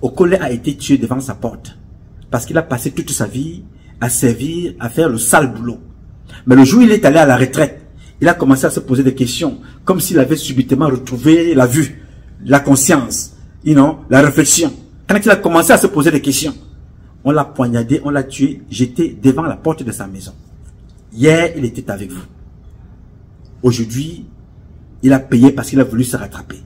Okole a été tué devant sa porte parce qu'il a passé toute sa vie à servir, à faire le sale boulot. Mais le jour où il est allé à la retraite, il a commencé à se poser des questions, comme s'il avait subitement retrouvé la vue, la conscience, la réflexion. Quand il a commencé à se poser des questions, on l'a poignardé, on l'a tué, jeté devant la porte de sa maison. Hier, il était avec vous. Aujourd'hui, il a payé parce qu'il a voulu se rattraper.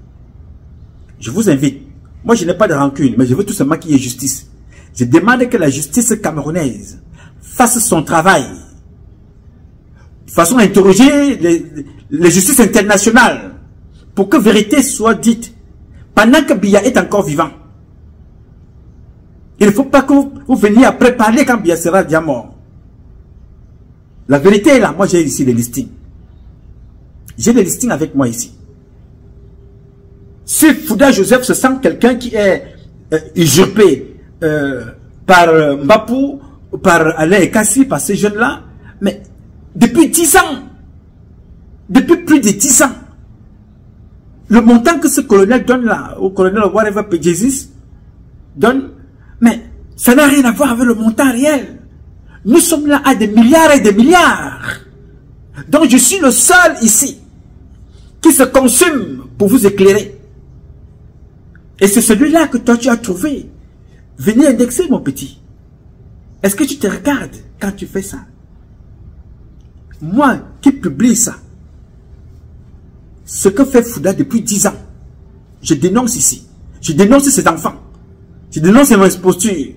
Je vous invite, moi je n'ai pas de rancune, mais je veux tout simplement qu'il y ait justice. Je demande que la justice camerounaise fasse son travail. De façon à interroger les justices internationales pour que vérité soit dite pendant que Biya est encore vivant. Il ne faut pas que vous veniez après parler quand Biya sera déjà mort. La vérité est là. Moi, j'ai ici les listings. J'ai les listings avec moi ici. Si Fouda Joseph se sent quelqu'un qui est usurpé par Mbapou, par Alain Ekassi, par ces jeunes-là, mais depuis 10 ans, depuis plus de 10 ans, le montant que ce colonel donne là, au colonel whatever Pédésis donne, mais ça n'a rien à voir avec le montant réel. Nous sommes là à des milliards et des milliards. Donc je suis le seul ici qui se consume pour vous éclairer. Et c'est celui-là que toi tu as trouvé. Venez indexer mon petit. Est-ce que tu te regardes quand tu fais ça? Moi qui publie ça, ce que fait Fouda depuis 10 ans, je dénonce ici. Je dénonce ses enfants. Je dénonce mon imposture.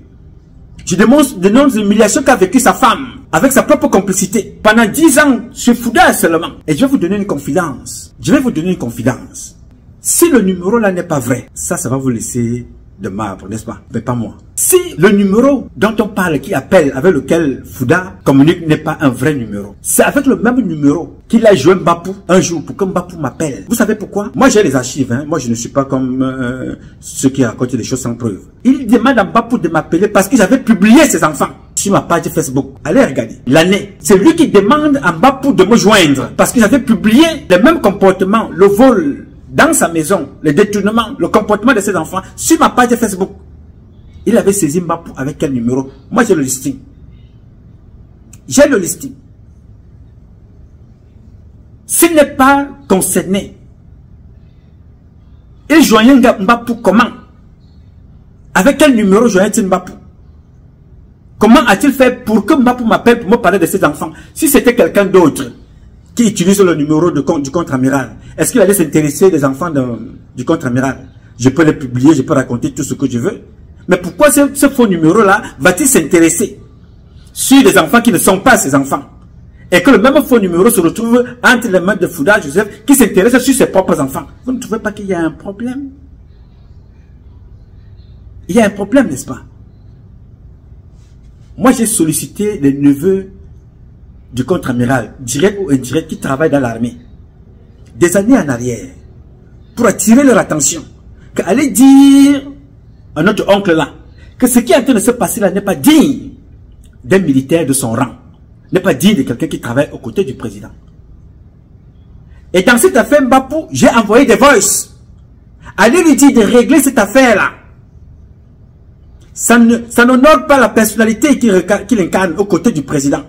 Je dénonce l'humiliation qu'a vécu sa femme avec sa propre complicité. Pendant 10 ans, chez Fouda seulement. Et je vais vous donner une confidence. Je vais vous donner une confidence. Si le numéro là n'est pas vrai, ça va vous laisser de marbre, n'est-ce pas? Mais pas moi. Si le numéro dont on parle, qui appelle, avec lequel Fouda communique, n'est pas un vrai numéro, c'est avec le même numéro qu'il a joué Mbapou un jour pour que Mbapou m'appelle. Vous savez pourquoi? Moi j'ai les archives, hein. Moi je ne suis pas comme ceux qui racontent des choses sans preuve. Il demande à Mbapou de m'appeler parce que j'avais publié ses enfants sur ma page Facebook. Allez regarder l'année. C'est lui qui demande à Mbapou de me joindre parce que j'avais publié le même comportement, le vol dans sa maison, le détournement, le comportement de ses enfants sur ma page Facebook. Il avait saisi Mbapou avec quel numéro? Moi j'ai le listing. J'ai le listing. S'il n'est pas concerné, il joignait Mbapou comment? Avec quel numéro joignait-il Mbapou? Comment a-t-il fait pour que Mbapou m'appelle pour me parler de ses enfants? Si c'était quelqu'un d'autre qui utilise le numéro du contre-amiral, est-ce qu'il allait s'intéresser des enfants du contre-amiral? Je peux les publier, je peux raconter tout ce que je veux. Mais pourquoi ce faux numéro-là va-t-il s'intéresser sur des enfants qui ne sont pas ses enfants? Et que le même faux numéro se retrouve entre les mains de Fouda Joseph qui s'intéresse sur ses propres enfants. Vous ne trouvez pas qu'il y a un problème? Il y a un problème, n'est-ce pas? Moi, j'ai sollicité les neveux du contre-amiral, direct ou indirect, qui travaillent dans l'armée, des années en arrière, pour attirer leur attention, qu'aller dire à notre oncle là, que ce qui est en train de se passer là n'est pas digne d'un militaire de son rang, n'est pas digne de quelqu'un qui travaille aux côtés du président. Et dans cette affaire Mbapou, j'ai envoyé des voices. Allez lui dire de régler cette affaire-là. Ça n'honore pas la personnalité qu'il incarne aux côtés du président.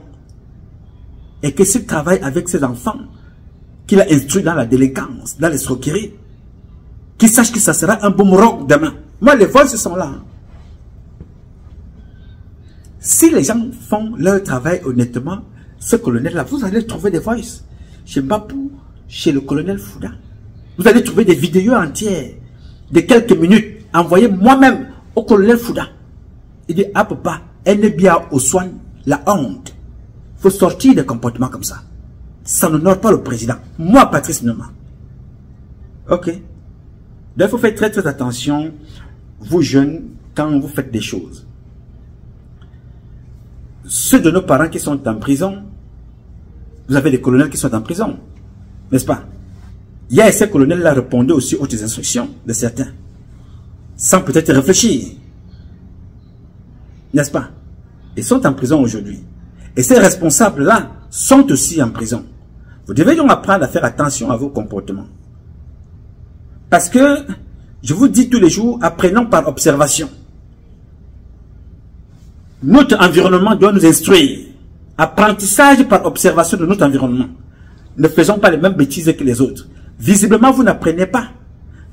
Et que s'il travaille avec ses enfants, qu'il a instruit dans la délinquance, dans l'escroquerie, qu'il sache que ça sera un boomerang demain. Moi, les voices sont là. Si les gens font leur travail honnêtement, ce colonel-là, vous allez trouver des voices. Chez Mbapou, chez le colonel Fouda. Vous allez trouver des vidéos entières de quelques minutes envoyées moi-même au colonel Fouda. Il dit, ah papa, elle n'est bien au soin, la honte. Il faut sortir des comportements comme ça. Ça n'honore pas le président. Moi, Patrice Noma. Ok. Donc, il faut faire très très attention, vous jeunes, quand vous faites des choses. Ceux de nos parents qui sont en prison, vous avez des colonels qui sont en prison, n'est-ce pas? Hier, ces colonels-là répondaient aussi aux instructions de certains, sans peut-être réfléchir, n'est-ce pas? Ils sont en prison aujourd'hui. Et ces responsables-là sont aussi en prison. Vous devez donc apprendre à faire attention à vos comportements. Parce que, je vous dis tous les jours, apprenons par observation. Notre environnement doit nous instruire. Apprentissage par observation de notre environnement. Ne faisons pas les mêmes bêtises que les autres. Visiblement, vous n'apprenez pas.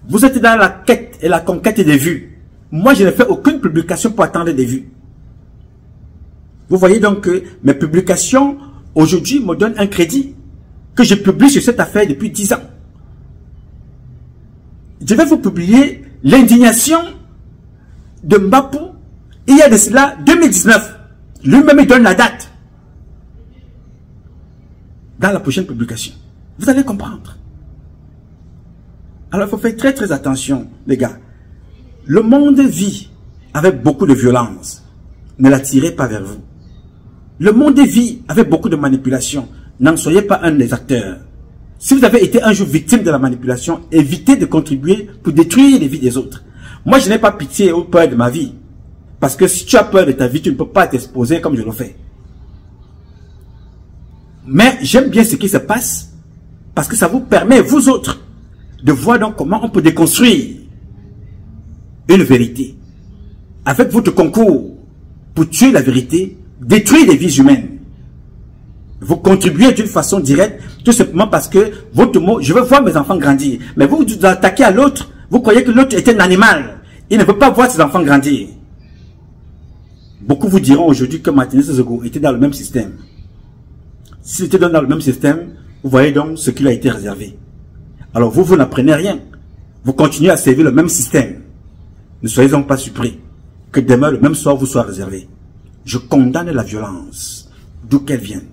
Vous êtes dans la quête et la conquête des vues. Moi, je ne fais aucune publication pour attendre des vues. Vous voyez donc que mes publications, aujourd'hui, me donnent un crédit que je publie sur cette affaire depuis 10 ans. Je vais vous publier l'indignation de Mbapou Il y a de cela 2019. Lui-même il donne la date. Dans la prochaine publication. Vous allez comprendre. Alors il faut faire très très attention, les gars. Le monde vit avec beaucoup de violence. Ne la tirez pas vers vous. Le monde vit avec beaucoup de manipulation. N'en soyez pas un des acteurs. Si vous avez été un jour victime de la manipulation, évitez de contribuer pour détruire les vies des autres. Moi, je n'ai pas pitié ou peur de ma vie. Parce que si tu as peur de ta vie, tu ne peux pas t'exposer comme je le fais. Mais j'aime bien ce qui se passe parce que ça vous permet, vous autres, de voir donc comment on peut déconstruire une vérité. Avec votre concours pour tuer la vérité, détruire les vies humaines. Vous contribuez d'une façon directe, tout simplement parce que votre mot, je veux voir mes enfants grandir. Mais vous attaquez à l'autre, vous croyez que l'autre est un animal. Il ne veut pas voir ses enfants grandir. Beaucoup vous diront aujourd'hui que Martinez Zogo était dans le même système. S'il était dans le même système, vous voyez donc ce qui lui a été réservé. Alors vous n'apprenez rien. Vous continuez à servir le même système. Ne soyez donc pas surpris que demain, le même soir, vous soit réservé. Je condamne la violence, d'où qu'elle vienne.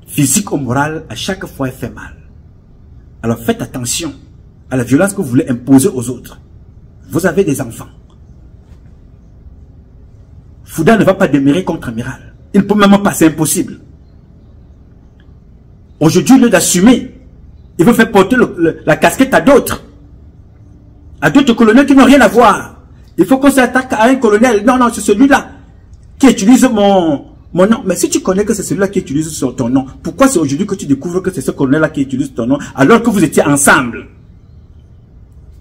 Physique ou morale, à chaque fois, elle fait mal. Alors faites attention à la violence que vous voulez imposer aux autres. Vous avez des enfants. Fouda ne va pas demeurer contre-amiral. Il ne peut même pas, c'est impossible. Aujourd'hui, au lieu d'assumer, il veut faire porter la casquette à d'autres. À d'autres colonels qui n'ont rien à voir. Il faut qu'on s'attaque à un colonel. Non, non, c'est celui-là qui utilise mon nom. Mais si tu connais que c'est celui-là qui utilise ton nom, pourquoi c'est aujourd'hui que tu découvres que c'est ce colonel-là qui utilise ton nom, alors que vous étiez ensemble?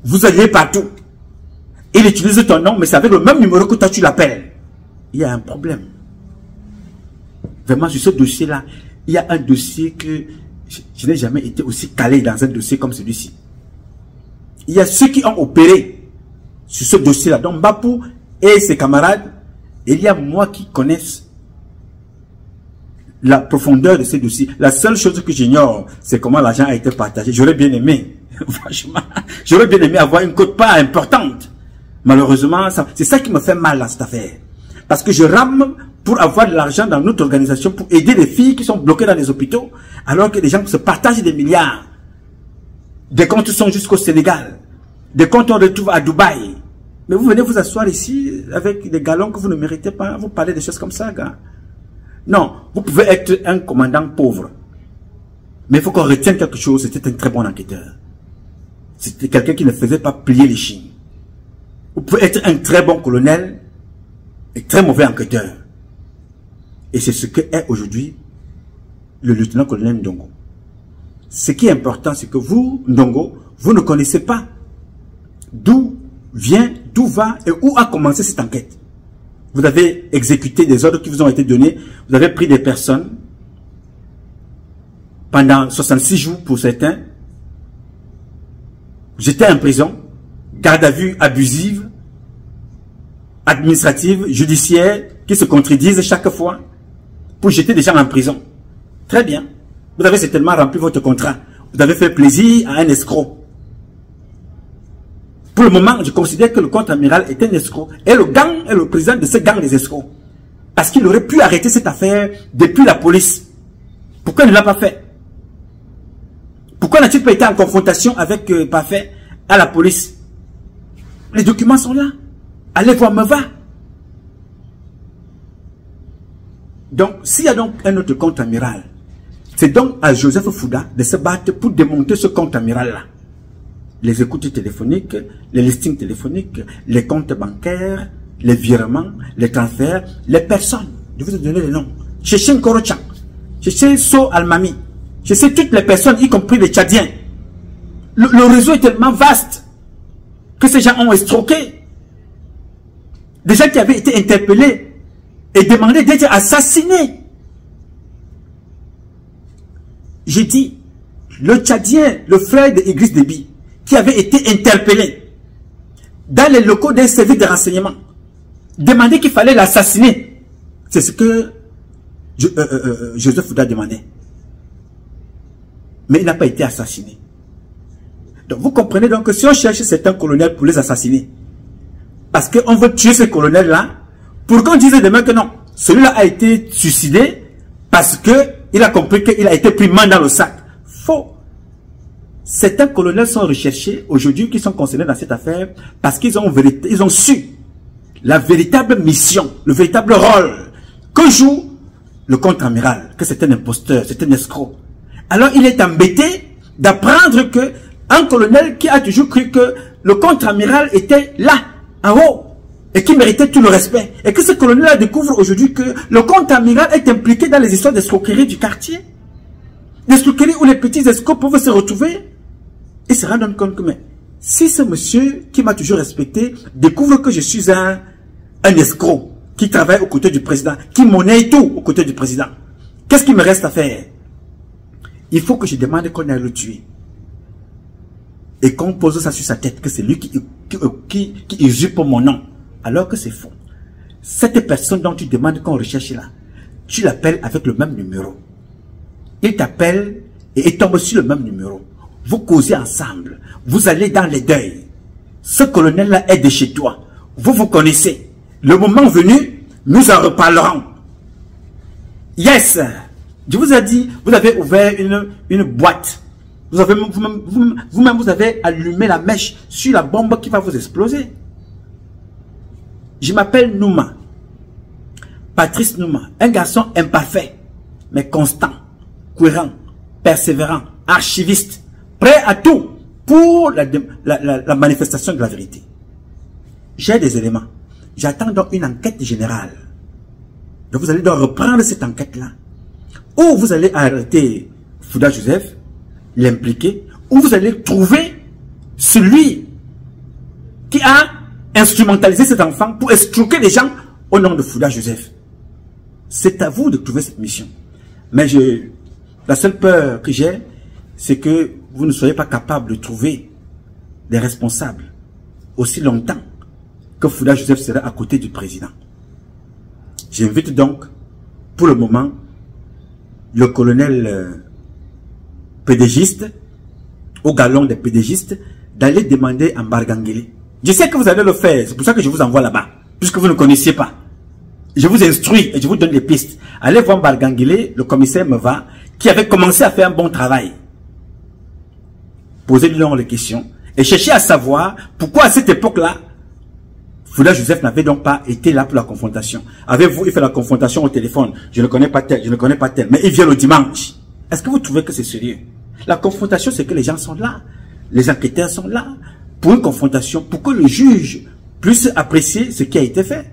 Vous alliez partout. Il utilise ton nom, mais c'est avec le même numéro que toi tu l'appelles. Il y a un problème. Vraiment, sur ce dossier-là, il y a un dossier que je n'ai jamais été aussi calé dans un dossier comme celui-ci. Il y a ceux qui ont opéré sur ce dossier-là, donc Bapou et ses camarades, et il y a moi qui connaisse la profondeur de ces dossiers. La seule chose que j'ignore, c'est comment l'argent a été partagé. J'aurais bien aimé, franchement, j'aurais bien aimé avoir une quote-part importante. Malheureusement, c'est ça qui me fait mal dans cette affaire. Parce que je rame pour avoir de l'argent dans notre organisation, pour aider les filles qui sont bloquées dans les hôpitaux, alors que les gens se partagent des milliards. Des comptes sont jusqu'au Sénégal. Des comptes on retrouve à Dubaï. Mais vous venez vous asseoir ici avec des galons que vous ne méritez pas. Vous parlez des choses comme ça, gars. Non, vous pouvez être un commandant pauvre. Mais il faut qu'on retienne quelque chose. C'était un très bon enquêteur. C'était quelqu'un qui ne faisait pas plier les chines. Vous pouvez être un très bon colonel et très mauvais enquêteur. Et c'est ce que est aujourd'hui le lieutenant-colonel Ndongo. Ce qui est important, c'est que vous, Ndongo, vous ne connaissez pas d'où vient, d'où va et où a commencé cette enquête. Vous avez exécuté des ordres qui vous ont été donnés. Vous avez pris des personnes pendant 66 jours pour certains. J'étais en prison, garde à vue abusive, administrative, judiciaire, qui se contredisent chaque fois pour jeter des gens en prison. Très bien. Vous avez certainement rempli votre contrat. Vous avez fait plaisir à un escroc. Pour le moment, je considère que le contre-amiral est un escroc. Et le gang est le président de ce gang des escrocs. Parce qu'il aurait pu arrêter cette affaire depuis la police. Pourquoi il ne l'a pas fait? Pourquoi n'a-t-il pas été en confrontation avec Parfait à la police? Les documents sont là. Allez voir Meva. Donc, s'il y a donc un autre contre-amiral, c'est donc à Joseph Fouda de se battre pour démonter ce contre-amiral-là. Les écoutes téléphoniques, les listings téléphoniques, les comptes bancaires, les virements, les transferts, les personnes. Je vais vous donner les noms. Chechen Korochan, Chechen So Almami, Chechen toutes les personnes, y compris les Tchadiens. Le réseau est tellement vaste que ces gens ont escroqué. Des gens qui avaient été interpellés et demandé d'être assassinés. J'ai dit, le Tchadien, le frère de Idriss Déby, qui avait été interpellé dans les locaux d'un service de renseignement, demandé qu'il fallait l'assassiner. C'est ce que Joseph Fouda demandait. Mais il n'a pas été assassiné. Donc vous comprenez donc que si on cherche certains colonels pour les assassiner, parce qu'on veut tuer ce colonel-là, pour qu'on dise demain que non, celui-là a été suicidé parce qu'il a compris qu'il a été pris main dans le sac. Faux. Certains colonels sont recherchés aujourd'hui qui sont concernés dans cette affaire parce qu'ils ont su la véritable mission, le véritable rôle que joue le contre-amiral, que c'est un imposteur, c'est un escroc. Alors il est embêté d'apprendre que un colonel qui a toujours cru que le contre-amiral était là, en haut, et qui méritait tout le respect. Et que ce colonel-là découvre aujourd'hui que le contre-amiral est impliqué dans les histoires d'escroquerie du quartier. D'escroquerie où les petits escrocs peuvent se retrouver et se rendre compte que, mais, si ce monsieur qui m'a toujours respecté découvre que je suis un escroc qui travaille aux côtés du président, qui monnaie tout aux côtés du président, qu'est-ce qu'il me reste à faire? Il faut que je demande qu'on aille le tuer. Et qu'on pose ça sur sa tête, que c'est lui qui usurpe mon nom. Alors que c'est faux. Cette personne dont tu demandes qu'on recherche là, tu l'appelles avec le même numéro. Il t'appelle et il tombe sur le même numéro. Vous causez ensemble. Vous allez dans les deuils. Ce colonel-là est de chez toi. Vous vous connaissez. Le moment venu, nous en reparlerons. Yes! Je vous ai dit, vous avez ouvert une boîte. Vous-même, vous avez allumé la mèche sur la bombe qui va vous exploser. Je m'appelle Nouma. Patrice Nouma. Un garçon imparfait, mais constant, cohérent, persévérant, archiviste, prêt à tout pour la manifestation de la vérité. J'ai des éléments. J'attends donc une enquête générale. Donc vous allez donc reprendre cette enquête-là. Ou vous allez arrêter Fouda Joseph, l'impliquer, ou vous allez trouver celui qui a instrumentaliser cet enfant pour escroquer les gens au nom de Fouda Joseph. C'est à vous de trouver cette mission. Mais la seule peur que j'ai, c'est que vous ne soyez pas capable de trouver des responsables aussi longtemps que Fouda Joseph sera à côté du président. J'invite donc, pour le moment, le colonel pédégiste, au galon des pédégistes, d'aller demander à Mbargangele. Je sais que vous allez le faire, c'est pour ça que je vous envoie là-bas, puisque vous ne connaissiez pas. Je vous instruis et je vous donne des pistes. Allez voir Mbargangele, le commissaire Meva, qui avait commencé à faire un bon travail. Posez-lui les questions et cherchez à savoir pourquoi à cette époque-là, Fouda Joseph n'avait donc pas été là pour la confrontation. Avez-vous, il fait la confrontation au téléphone, je ne connais pas tel, je ne connais pas tel, mais il vient le dimanche. Est-ce que vous trouvez que c'est sérieux? La confrontation, c'est que les gens sont là, les enquêteurs sont là, pour une confrontation, pour que le juge puisse apprécier ce qui a été fait.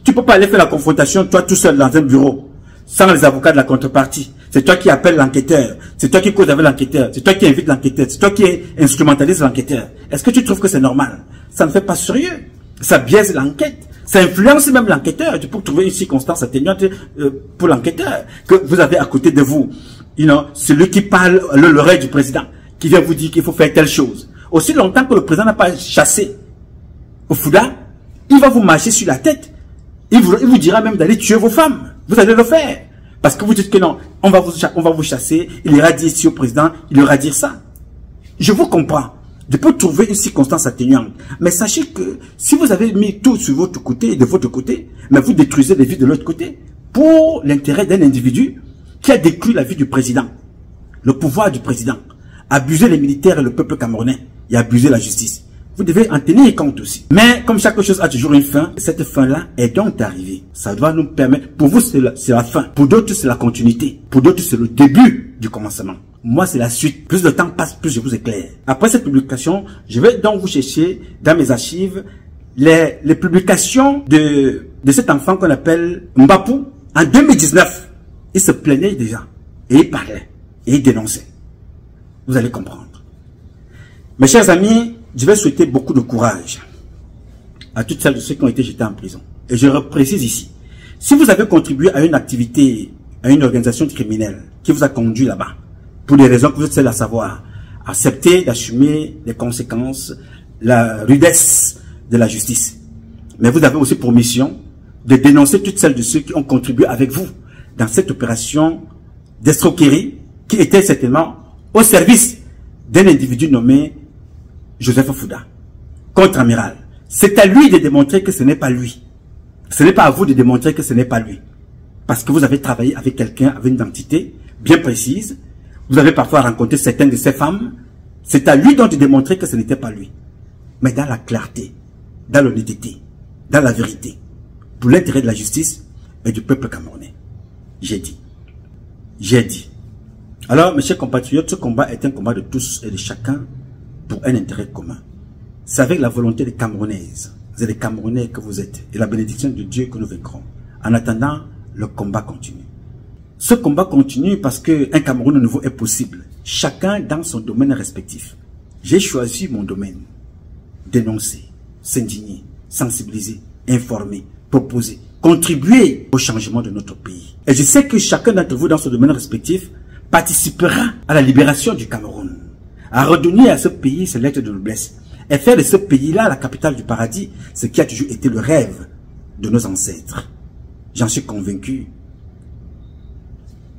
Tu ne peux pas aller faire la confrontation, toi tout seul dans un bureau, sans les avocats de la contrepartie. C'est toi qui appelles l'enquêteur, c'est toi qui cause avec l'enquêteur, c'est toi qui invite l'enquêteur, c'est toi qui instrumentalise l'enquêteur. Est-ce que tu trouves que c'est normal? Ça ne fait pas sérieux. Ça biaise l'enquête. Ça influence même l'enquêteur. Tu peux trouver une circonstance atténuante pour l'enquêteur que vous avez à côté de vous. Celui qui parle l'oreille du président, qui vient vous dire qu'il faut faire telle chose. Aussi longtemps que le président n'a pas chassé au Fouda, il va vous marcher sur la tête. Il vous dira même d'aller tuer vos femmes. Vous allez le faire. Parce que vous dites que non, on va vous chasser. Il ira dire ici au président, il ira dire ça. Je vous comprends. Je peux trouver une circonstance atténuante. Mais sachez que si vous avez mis tout sur votre côté, de votre côté, mais vous détruisez les vies de l'autre côté, pour l'intérêt d'un individu qui a détruit la vie du président, le pouvoir du président, abuser les militaires et le peuple camerounais et abuser la justice. Vous devez en tenir compte aussi. Mais comme chaque chose a toujours une fin, cette fin-là est donc arrivée. Ça doit nous permettre, pour vous c'est la fin, pour d'autres c'est la continuité, pour d'autres c'est le début du commencement. Moi c'est la suite. Plus le temps passe, plus je vous éclaire. Après cette publication, je vais donc vous chercher dans mes archives les publications de cet enfant qu'on appelle Mbapou. En 2019, il se plaignait déjà, et il parlait, et il dénonçait. Vous allez comprendre. Mes chers amis, je vais souhaiter beaucoup de courage à toutes celles et ceux qui ont été jetés en prison. Et je précise ici, si vous avez contribué à une activité, à une organisation criminelle qui vous a conduit là-bas, pour des raisons que vous êtes seuls à savoir, acceptez d'assumer les conséquences, la rudesse de la justice. Mais vous avez aussi pour mission de dénoncer toutes celles de ceux qui ont contribué avec vous dans cette opération d'escroquerie qui était certainement au service d'un individu nommé Joseph Fouda, contre-amiral. C'est à lui de démontrer que ce n'est pas lui. Ce n'est pas à vous de démontrer que ce n'est pas lui. Parce que vous avez travaillé avec quelqu'un, avec une identité bien précise. Vous avez parfois rencontré certaines de ces femmes. C'est à lui donc de démontrer que ce n'était pas lui. Mais dans la clarté, dans l'honnêteté, dans la vérité, pour l'intérêt de la justice et du peuple camerounais. J'ai dit. J'ai dit. Alors, mes chers compatriotes, ce combat est un combat de tous et de chacun pour un intérêt commun. C'est avec la volonté des Camerounaises et des Camerounais que vous êtes et la bénédiction de Dieu que nous vaincrons. En attendant, le combat continue. Ce combat continue parce qu'un Cameroun nouveau est possible, chacun dans son domaine respectif. J'ai choisi mon domaine. Dénoncer, s'indigner, sensibiliser, informer, proposer, contribuer au changement de notre pays. Et je sais que chacun d'entre vous dans son domaine respectif participera à la libération du Cameroun, à redonner à ce pays ses lettres de noblesse et faire de ce pays-là la capitale du paradis, ce qui a toujours été le rêve de nos ancêtres. J'en suis convaincu.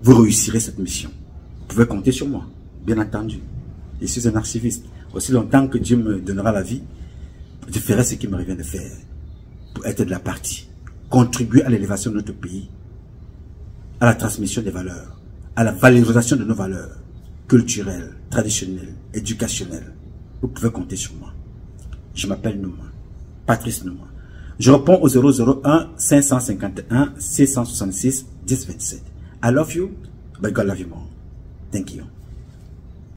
Vous réussirez cette mission. Vous pouvez compter sur moi, bien entendu. Je suis un archiviste. Aussi longtemps que Dieu me donnera la vie, je ferai ce qu'il me revient de faire pour être de la partie, contribuer à l'élévation de notre pays, à la transmission des valeurs, à la valorisation de nos valeurs culturelles, traditionnelles, éducationnelles. Vous pouvez compter sur moi. Je m'appelle Nouma, Patrice Nouma. Je réponds au 001 551 666 1027. I love you, but God love you more. Thank you.